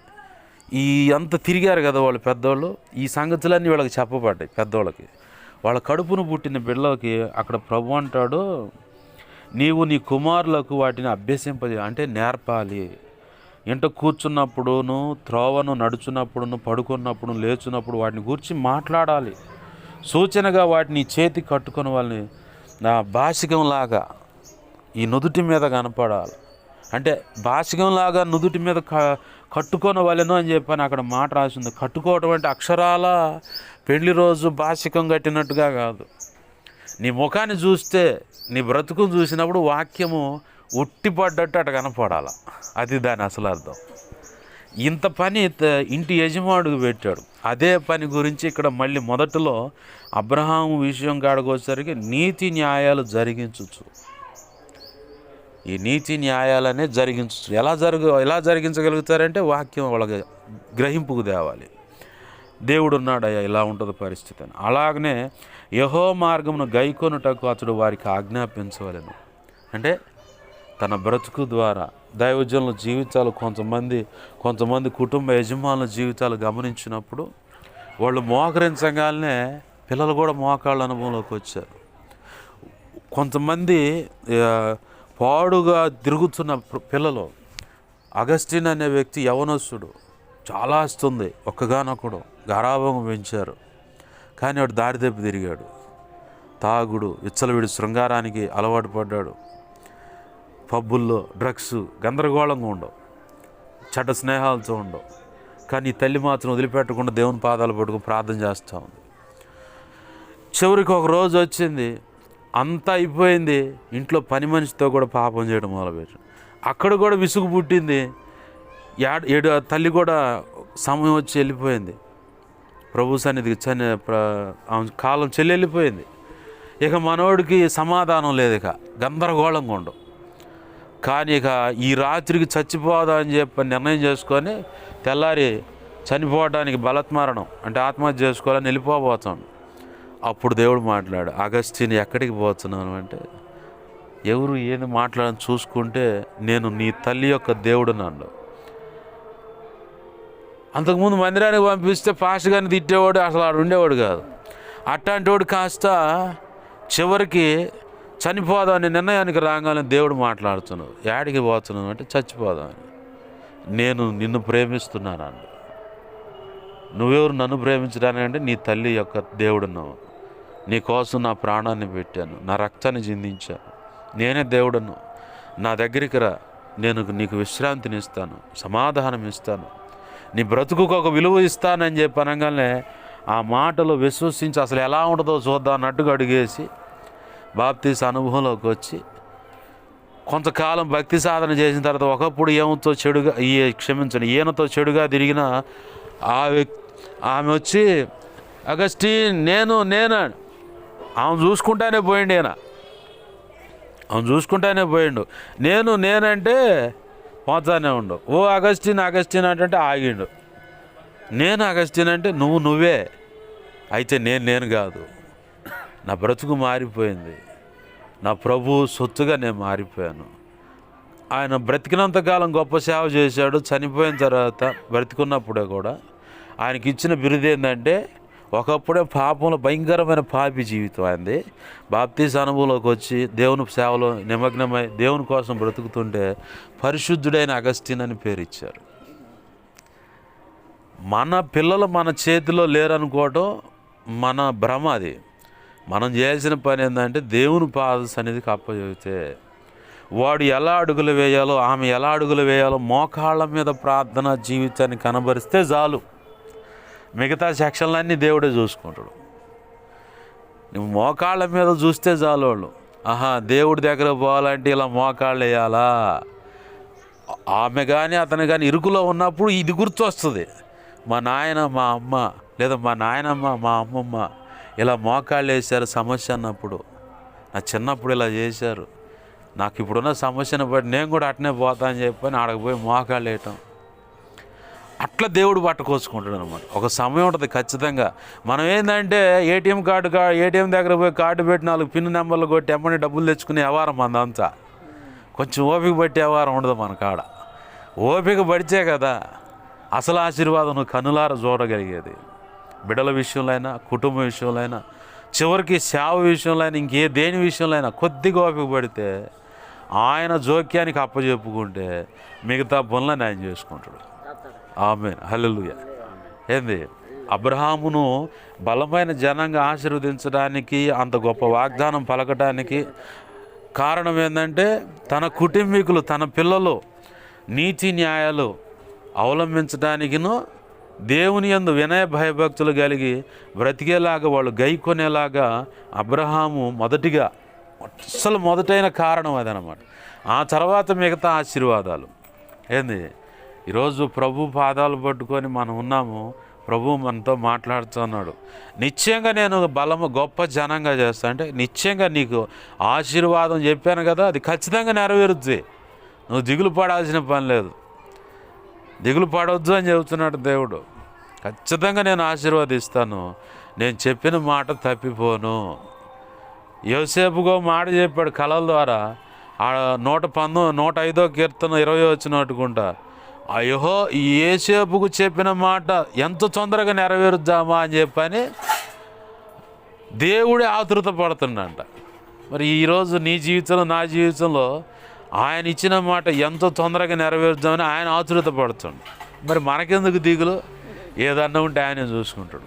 అంత తిరిగారు కదా వాళ్ళు పెద్దోళ్ళు. ఈ సంగతులన్నీ వీళ్ళకి చెప్పబడ్డాయి పెద్దోళ్ళకి. వాళ్ళ కడుపును పుట్టిన బిడ్డలకి అక్కడ ప్రభు అంటాడు, నీవు నీ కుమారులకు వాటిని అభ్యసింపజే, అంటే నేర్పాలి. ఇంట కూర్చున్నప్పుడును, త్రోవను నడుచున్నప్పుడును, పడుకున్నప్పుడు, లేచున్నప్పుడు వాటిని గురించి మాట్లాడాలి. సూచనగా వాటిని చేతి కట్టుకుని వాళ్ళని భాషికంలాగా ఈ నుదుటి మీద కనపడాలి. అంటే భాషికంలాగా నుదుటి మీద కట్టుకొని వాళ్ళను అని చెప్పని అక్కడ మాట రాసింది. కట్టుకోవటం అంటే అక్షరాల పెళ్లి రోజు భాషికం కట్టినట్టుగా కాదు. నీ ముఖాన్ని చూస్తే, నీ బ్రతుకును చూసినప్పుడు వాక్యము ఉట్టిపడ్డట్టు అటు కనపడాలి. అది దాని అసలు అర్థం. ఇంత పని ఇంటి యజమానుడికి పెట్టాడు. అదే పని గురించి ఇక్కడ మళ్ళీ మొదట్లో అబ్రహాము విషయం కాడకొచ్చేసరికి నీతి న్యాయాలు జరిగించవచ్చు. ఈ నీతి న్యాయాలనే జరిగించవచ్చు. ఎలా జరిగించగలుగుతారంటే వాక్యం వాళ్ళకి గ్రహింపుకు తేవాలి. దేవుడు ఉన్నాడయ్యా, ఇలా ఉంటుంది పరిస్థితి అని. అలాగనే యెహోవా మార్గమును గైకొనుటకు అతడు వారికి ఆజ్ఞాపించవలెను. అంటే తన బ్రతుకు ద్వారా దైవజనుల జీవితాలు, కొంతమంది కుటుంబ యజమానుల జీవితాలు గమనించినప్పుడు వాళ్ళు మోకరించగానే పిల్లలు కూడా మోకాళ్ళ అనుభవంలోకి వచ్చారు. కొంతమంది పాడుగా తిరుగుతున్న పిల్లలు, అగస్టిన్ అనే వ్యక్తి యవనస్తుడు, చాలా ఆస్తుంది, ఒక్కగానొక్కడు, గారాభం పెంచారు. కానీ వాడు దారి తప్పి తిరిగాడు. తాగుడు, విచ్చలవిడి శృంగారానికి అలవాటు పడ్డాడు. పబ్బుల్లో డ్రగ్స్ గందరగోళంగా ఉండవు, చెడ్డ స్నేహాలతో ఉండవు. కానీ తల్లి మాత్రం వదిలిపెట్టకుండా దేవుని పాదాలు పట్టుకుని ప్రార్థన చేస్తూ ఉంది. చివరికి ఒక రోజు వచ్చింది, అంతా అయిపోయింది, ఇంట్లో పని మనిషితో కూడా పాపం చేయడం మొదలుపెట్టాడు. అక్కడ కూడా విసుగు పుట్టింది. తల్లి కూడా సమయం వచ్చి వెళ్ళిపోయింది, ప్రభు సన్నిధికి కాలం వెళ్ళిపోయింది. ఇక మనోడికి సమాధానం లేదు, ఇక గందరగోళంగా ఉండవు. కానీ ఇక ఈ రాత్రికి చచ్చిపోదా అని చెప్పి నిర్ణయం చేసుకొని తెల్లారి చనిపోవడానికి బలత్మరణం అంటే ఆత్మహత్య చేసుకోవాలని వెళ్ళిపోబోతాను. అప్పుడు దేవుడు మాట్లాడు, అగస్టిన్ ఎక్కడికి పోతున్నాను అంటే, ఎవరు ఏంది మాట్లాడని చూసుకుంటే నేను నీ తల్లి యొక్క దేవుడు నన్ను. అంతకుముందు మందిరానికి పంపిస్తే పాస్ట్ గారిని తిట్టేవాడు, అసలు ఆడు ఉండేవాడు కాదు. అట్లాంటి వాడు కాస్త చివరికి చనిపోదామని నిర్ణయానికి రాగానే దేవుడు మాట్లాడుతున్నావు, యాడికి పోతున్నావు అంటే చచ్చిపోదామని. నేను నిన్ను ప్రేమిస్తున్నాను అన్న. నువ్వెవరు నన్ను ప్రేమించడానికి అంటే నీ తల్లి యొక్క దేవుడున్నావు. నీ కోసం నా ప్రాణాన్ని పెట్టాను, నా రక్తాన్ని చిందించాను, నేనే దేవుడను, నా దగ్గరికి రా, నేను నీకు విశ్రాంతిని ఇస్తాను, సమాధానం ఇస్తాను, నీ బ్రతుకుకు ఒక విలువ ఇస్తానని చెప్పి అనగానే ఆ మాటలు విశ్వసించి అసలు ఎలా ఉంటుందో చూద్దాం అన్నట్టుగా అడిగేసి బాప్తీస అనుభవంలోకి వచ్చి కొంతకాలం భక్తి సాధన చేసిన తర్వాత ఒకప్పుడు ఈయనతో చెడుగా తిరిగిన ఆమె వచ్చి, అగస్టిన్ నేను ఆమె చూసుకుంటానే పోయిండు. నేనంటే పోతానే ఉండు. ఓ అగస్టిన్ అంటే ఆగిండు. నేను అగస్టిన్ అంటే నువ్వే. అయితే నేను కాదు, నా బ్రతుకు మారిపోయింది, నా ప్రభు సొత్తుగా నేను మారిపోయాను. ఆయన బ్రతికినంతకాలం గొప్ప సేవ చేశాడు. చనిపోయిన తర్వాత బ్రతికున్నప్పుడే కూడా ఆయనకి ఇచ్చిన బిరుదు ఏంటంటే ఒకప్పుడే పాపంలో భయంకరమైన పాపి జీవితం అయింది. బాప్తీస అనుభవంలోకి వచ్చి దేవుని సేవలో నిమగ్నమై దేవుని కోసం బ్రతుకుతుంటే పరిశుద్ధుడైన అగస్టిన్ అని పేరు ఇచ్చారు. మన పిల్లలు మన చేతిలో లేరనుకోవటం మన భ్రమ. అది మనం చేయాల్సిన పని ఏంటంటే దేవుని పాద సన్నిధికి అప్పచెబితే వాడు ఎలా అడుగులు వేయాలో, ఆమె ఎలా అడుగులు వేయాలో మోకాళ్ళ మీద ప్రార్థన జీవితాన్ని కనబరిస్తే చాలు. మిగతా సెక్షన్లన్నీ దేవుడే చూసుకుంటాడు. నువ్వు మోకాళ్ళ మీద చూస్తే చాలు. వాళ్ళు దేవుడి దగ్గర పోవాలంటే ఇలా మోకాళ్ళు వేయాలా. ఆమె కానీ అతను కానీ ఇరుకులో ఉన్నప్పుడు ఇది గుర్తొస్తుంది. మా నాయన మా అమ్మ లేదా మా నాయనమ్మ మా అమ్మమ్మ ఇలా మోకాళ్ళు వేశారు సమస్య అన్నప్పుడు, నా చిన్నప్పుడు ఇలా చేశారు, నాకు ఇప్పుడున్న సమస్యను బట్టి నేను కూడా అట్నే పోతా అని చెప్పని ఆడకు పోయి మోకాళ్ళు వేయటం. అట్లా దేవుడు పట్టుకోసుకుంటాడు అనమాట. ఒక సమయం ఉంటుంది ఖచ్చితంగా. మనం ఏంటంటే ఏటీఎం దగ్గర పోయి కార్డు పెట్టి 4 పిన్ నెంబర్లు కొట్టి ఎమ్మని డబ్బులు తెచ్చుకునే వ్యవహారం మనదంతా. కొంచెం ఓపిక పట్టే వ్యవహారం ఉండదు మన కాడ. ఓపిక పడితే కదా అసలు ఆశీర్వాదం కనులార చూడగలిగేది. బిడ్డల విషయంలో అయినా, కుటుంబ విషయంలో అయినా, చివరికి సేవ విషయంలో అయినా, దేని విషయంలో అయినా కొద్దిగా ఓపిక పడితే ఆయన జోక్యానికి అప్పచెప్పుకుంటే మిగతా పనులను ఆయన చేసుకుంటాడు. ఆమేన్, హల్లెలూయా. ఏంది అబ్రహామును బలమైన జనంగా ఆశీర్వదించడానికి, అంత గొప్ప వాగ్దానం పలకటానికి కారణం ఏంటంటే తన కుటుంబీకులు, తన పిల్లలు నీతి న్యాయాలు అవలంబించడానికిను దేవుని యందు వినయ భయభక్తులు కలిగి బ్రతికేలాగా వాళ్ళు గైకొనేలాగా అబ్రహాము మొదటైన కారణం అదనమాట. ఆ తర్వాత మిగతా ఆశీర్వాదాలు. ఏంది ఈరోజు ప్రభు పాదాలు పట్టుకొని మనం ఉన్నాము. ప్రభు మనతో మాట్లాడుతున్నాడు. నిశ్చయంగా నేను గొప్ప జనంగా చేస్తా అంటే నిశ్చయంగా నీకు ఆశీర్వాదం చెప్పాను కదా, అది ఖచ్చితంగా నెరవేరుద్ది. నువ్వు దిగులు పడాల్సిన పని లేదు. దిగులు పడవద్దు అని చెబుతున్నాడు దేవుడు. ఖచ్చితంగా నేను ఆశీర్వదిస్తాను, నేను చెప్పిన మాట తప్పిపోను. యోసేపుగో మాట చెప్పాడు కళల ద్వారా. 105వ కీర్తన 20 వచ్చినట్టుకుంటా, అయ్యో యోసేపుకు చెప్పిన మాట ఎంత తొందరగా నెరవేరుద్దామా అని చెప్పని దేవుడే ఆతృత పడుతుండంట. మరి ఈరోజు నీ జీవితంలో, నా జీవితంలో ఆయన ఇచ్చిన మాట ఎంతో తొందరగా నెరవేరుద్దామని ఆయన ఆతృత పడుతుంది. మరి మనకెందుకు దిగులు? ఏదన్నా ఉంటే ఆయనే చూసుకుంటాడు.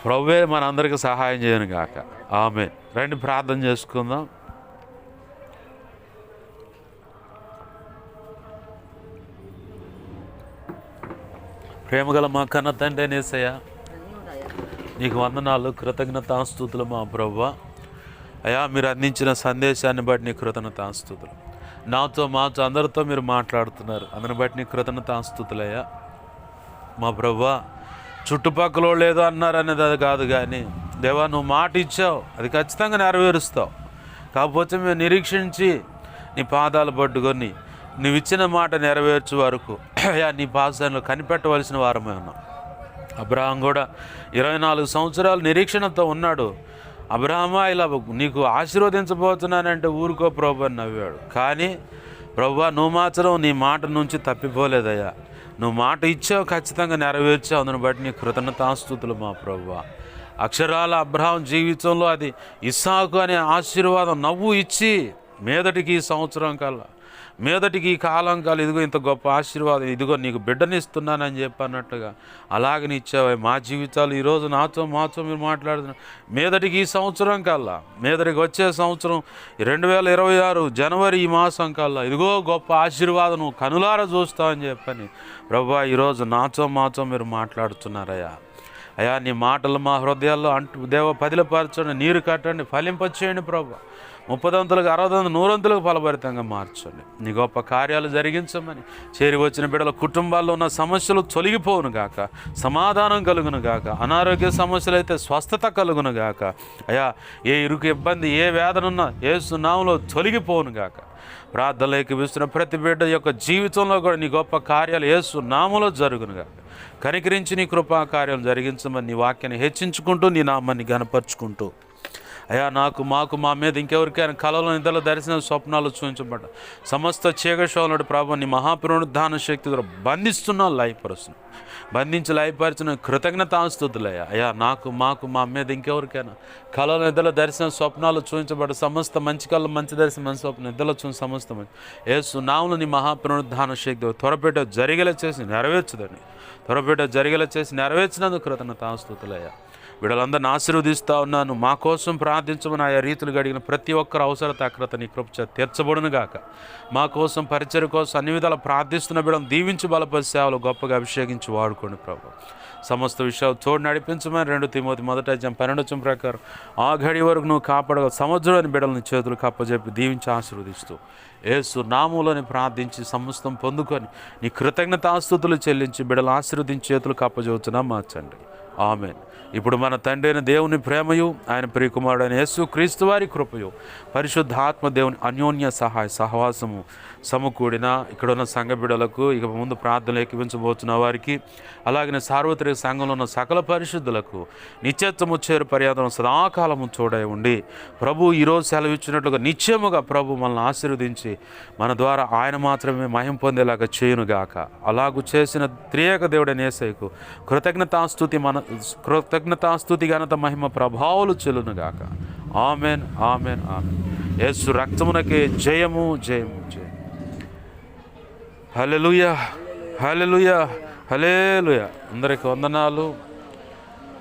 ప్రభువే మనందరికీ సహాయం చేయను గాక. ఆమేన్. రండి ప్రార్థన చేసుకుందాం. ప్రేమగల మా కన్న తండ్రి యేసయ్య, నీకు వందనాలు, కృతజ్ఞతాస్తుతులు మా ప్రభువా. అయ్యా, మీరు అందించిన సందేశాన్ని బట్టి నీ కృతజ్ఞతాస్తుతులు. నాతో మాతో అందరితో మీరు మాట్లాడుతున్నారు, అందుని బట్టి నీ కృతజ్ఞతాస్తుతులయ్యా. మా ప్రభువా, చుట్టుపక్కల లేదో అన్నారు అనేది అది కాదు, కానీ దేవా నువ్వు మాట ఇచ్చావు, అది ఖచ్చితంగా నెరవేరుస్తావు. కాకపోతే మేము నిరీక్షించి నీ పాదాలు పట్టుకొని నువ్వు ఇచ్చిన మాట నెరవేర్చే వరకు అయ్యా నీ పాదాలను కనిపెట్టవలసిన వారమే ఉన్నాం. అబ్రహాం కూడా 24 సంవత్సరాలు నిరీక్షణతో ఉన్నాడు. అబ్రహామా ఇలా నీకు ఆశీర్వదించబోతున్నానంటే ఊరుకో ప్రభు అని నవ్వాడు. కానీ ప్రభువా నువ్వు మాత్రం నీ మాట నుంచి తప్పిపోలేదయ్యా. నువ్వు మాట ఇచ్చావు, ఖచ్చితంగా నెరవేర్చావు, అందుని బట్టి నీ కృతజ్ఞతాస్తుతులు మా ప్రభువా. అక్షరాల అబ్రహాం జీవితంలో అది ఇస్సాకు అనే ఆశీర్వాదం నవ్వు ఇచ్చి మీదటికి ఈ సంవత్సరం కల్లా, మీదటికి ఈ కాలం కాలం ఇదిగో ఇంత గొప్ప ఆశీర్వాదం, ఇదిగో నీకు బిడ్డని ఇస్తున్నానని చెప్పన్నట్టుగా అలాగని ఇచ్చావు. మా జీవితాలు ఈరోజు నాతో మాతో మీరు మాట్లాడుతున్నారు. మీదటికి ఈ సంవత్సరం కల్లా, మీదటికి వచ్చే సంవత్సరం 2026 జనవరి ఈ మాసం కల్లా ఇదిగో గొప్ప ఆశీర్వాదం నువ్వు కనులారా చూస్తావని చెప్పని ప్రభువా ఈరోజు నాతో మాతో మీరు మాట్లాడుతున్నారయ్యా. అయ్యా నీ మాటలు మా హృదయాల్లో దేవ పదిలపరచండి, నీరు కట్టండి, ఫలింపచేయండి ప్రభు. 30 వంతులకు 60 వంతులకు 100 వంతులకు ఫలభరితంగా మార్చండి. నీ గొప్ప కార్యాలు జరిగించమని చేరి వచ్చిన బిడ్డల కుటుంబాల్లో ఉన్న సమస్యలు తొలగిపోవును గాక, సమాధానం కలుగును గాక, అనారోగ్య సమస్యలు అయితే స్వస్థత కలుగును గాక. అయ్యా ఏ ఇరుకు ఇబ్బంది, ఏ వేదనున్నా యేసు నామములో తొలగిపోవును గాక. ప్రార్థనలు ఏకీభవిస్తున్న ప్రతి బిడ్డ యొక్క జీవితంలో కూడా నీ గొప్ప కార్యాలు యేసు నామములో జరుగును గాక. కనికరించి నీ కృపా కార్యాలు జరిగించమని నీ వాక్యాన్ని హెచ్చించుకుంటూ నీ నామాన్ని ఘనపరుచుకుంటూ అయ్యా నాకు మాకు మా మీద ఇంకెవరికైనా కలలో నిద్రలో దర్శన స్వప్నాలు చూపించబడ్డ సమస్త చీకటి ప్రభు నీ మహాపునరుద్ధాన శక్తి ద్వారా బంధిస్తున్నావు, లయపరుస్తున్నావు. బంధించి లయపరిచిన కృతజ్ఞతాస్తుతులయ్యా. అయ్యా నాకు మాకు మా మీద ఇంకెవరికైనా కలలో నిద్రలో దర్శన స్వప్నాలు చూపించబడ్డ సమస్త మంచి కళ్ళు మంచి దర్శనం మంచి స్వప్నం నిద్రలో చూసిన సమస్త మంచి యేసు నామములో నీ మహాపునరుద్ధాన శక్తి త్వరపేట జరిగేలా చేసి నెరవేర్చుదని, త్వరపేట జరిగేలా చేసి నెరవేర్చినందుకు కృతజ్ఞతాస్తుతులయ్యా. వీళ్ళందరిని ఆశీర్వదిస్తూ ఉన్నాను. మా కోసం ప్రార్థించమని ఆయా రీతులు గడిగిన ప్రతి ఒక్కరు అవసరత అక్రత నీ కృప తీర్చబడును గాక. మా కోసం పరిచర్య కోసం అన్ని విధాలు ప్రార్థిస్తున్న బిడ్డలను దీవించి బలపరి సేవలు గొప్పగా అభిషేకించి వాడుకోండి ప్రభు. సమస్త విషయాలు తోడు నడిపించమని 2 తిమోతి 1:12 ప్రకారం ఆ గడి వరకు నువ్వు కాపాడగల సముద్రుని బిడ్డలని చేతులు కప్పజెప్పి దీవించి ఆశీర్వదిస్తూ యేసు నామములోని ప్రార్థించి సమస్తం పొందుకొని నీ కృతజ్ఞతాస్తుతులు చెల్లించి బిడ్డలు ఆశీర్వదించి చేతులు కప్పజెబుతున్నాం మా తండ్రి. ఆమేన్. ఇప్పుడు మన తండ్రి అయిన దేవుని ప్రేమయు ఆయన ప్రియకుమారుడైన యేసు క్రీస్తు వారి కృపయు పరిశుద్ధాత్మ దేవుని అన్యోన్య సహాయ సహవాసము సమకూడిన ఇక్కడ ఉన్న సంఘ బిడ్డలకు, ఇక ముందు ప్రార్థనలు ఎక్కించబోతున్న వారికి, అలాగే సార్వత్రిక సంఘంలో ఉన్న సకల పరిశుద్ధులకు నిత్యత్వము చేరు పర్యాదం సదాకాలము తోడై ఉండి ప్రభు ఈరోజు సెలవిచ్చినట్లుగా నిత్యముగా ప్రభు మనల్ని ఆశీర్వదించి మన ద్వారా ఆయన మాత్రమే మహిమ పొందేలాగా చేయునుగాక. అలాగూ చేసిన త్రియేక దేవుడైన యేసయ్యకు కృతజ్ఞతాస్తుతి ఘనత మహిమ ప్రభావాలు చెల్లునుగాక. Amen amen amen. యేసు రక్తమునకే జయము జయము జయము. హల్లెలూయా హల్లెలూయా హల్లెలూయా. అందరికి వందనాలు.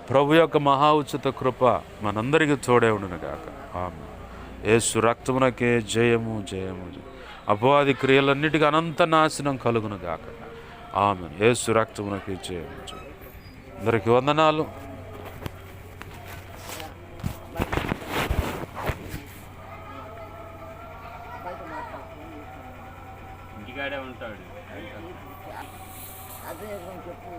ప్రభు యొక్క మహా ఉచిత కృప మనందరికీ తోడే ఉండునుగాక. ఆమెన్. యేసు రక్తమునకే జయము జయము జయము. అపవాది క్రియలన్నిటికీ అనంత నాశనం కలుగునుగాక. ఆమెన్. యేసు రక్తమునకే జయము జయము. అందరికి వందనాలు. ఇంటికాడే ఉంటాడు. అదే చెప్పు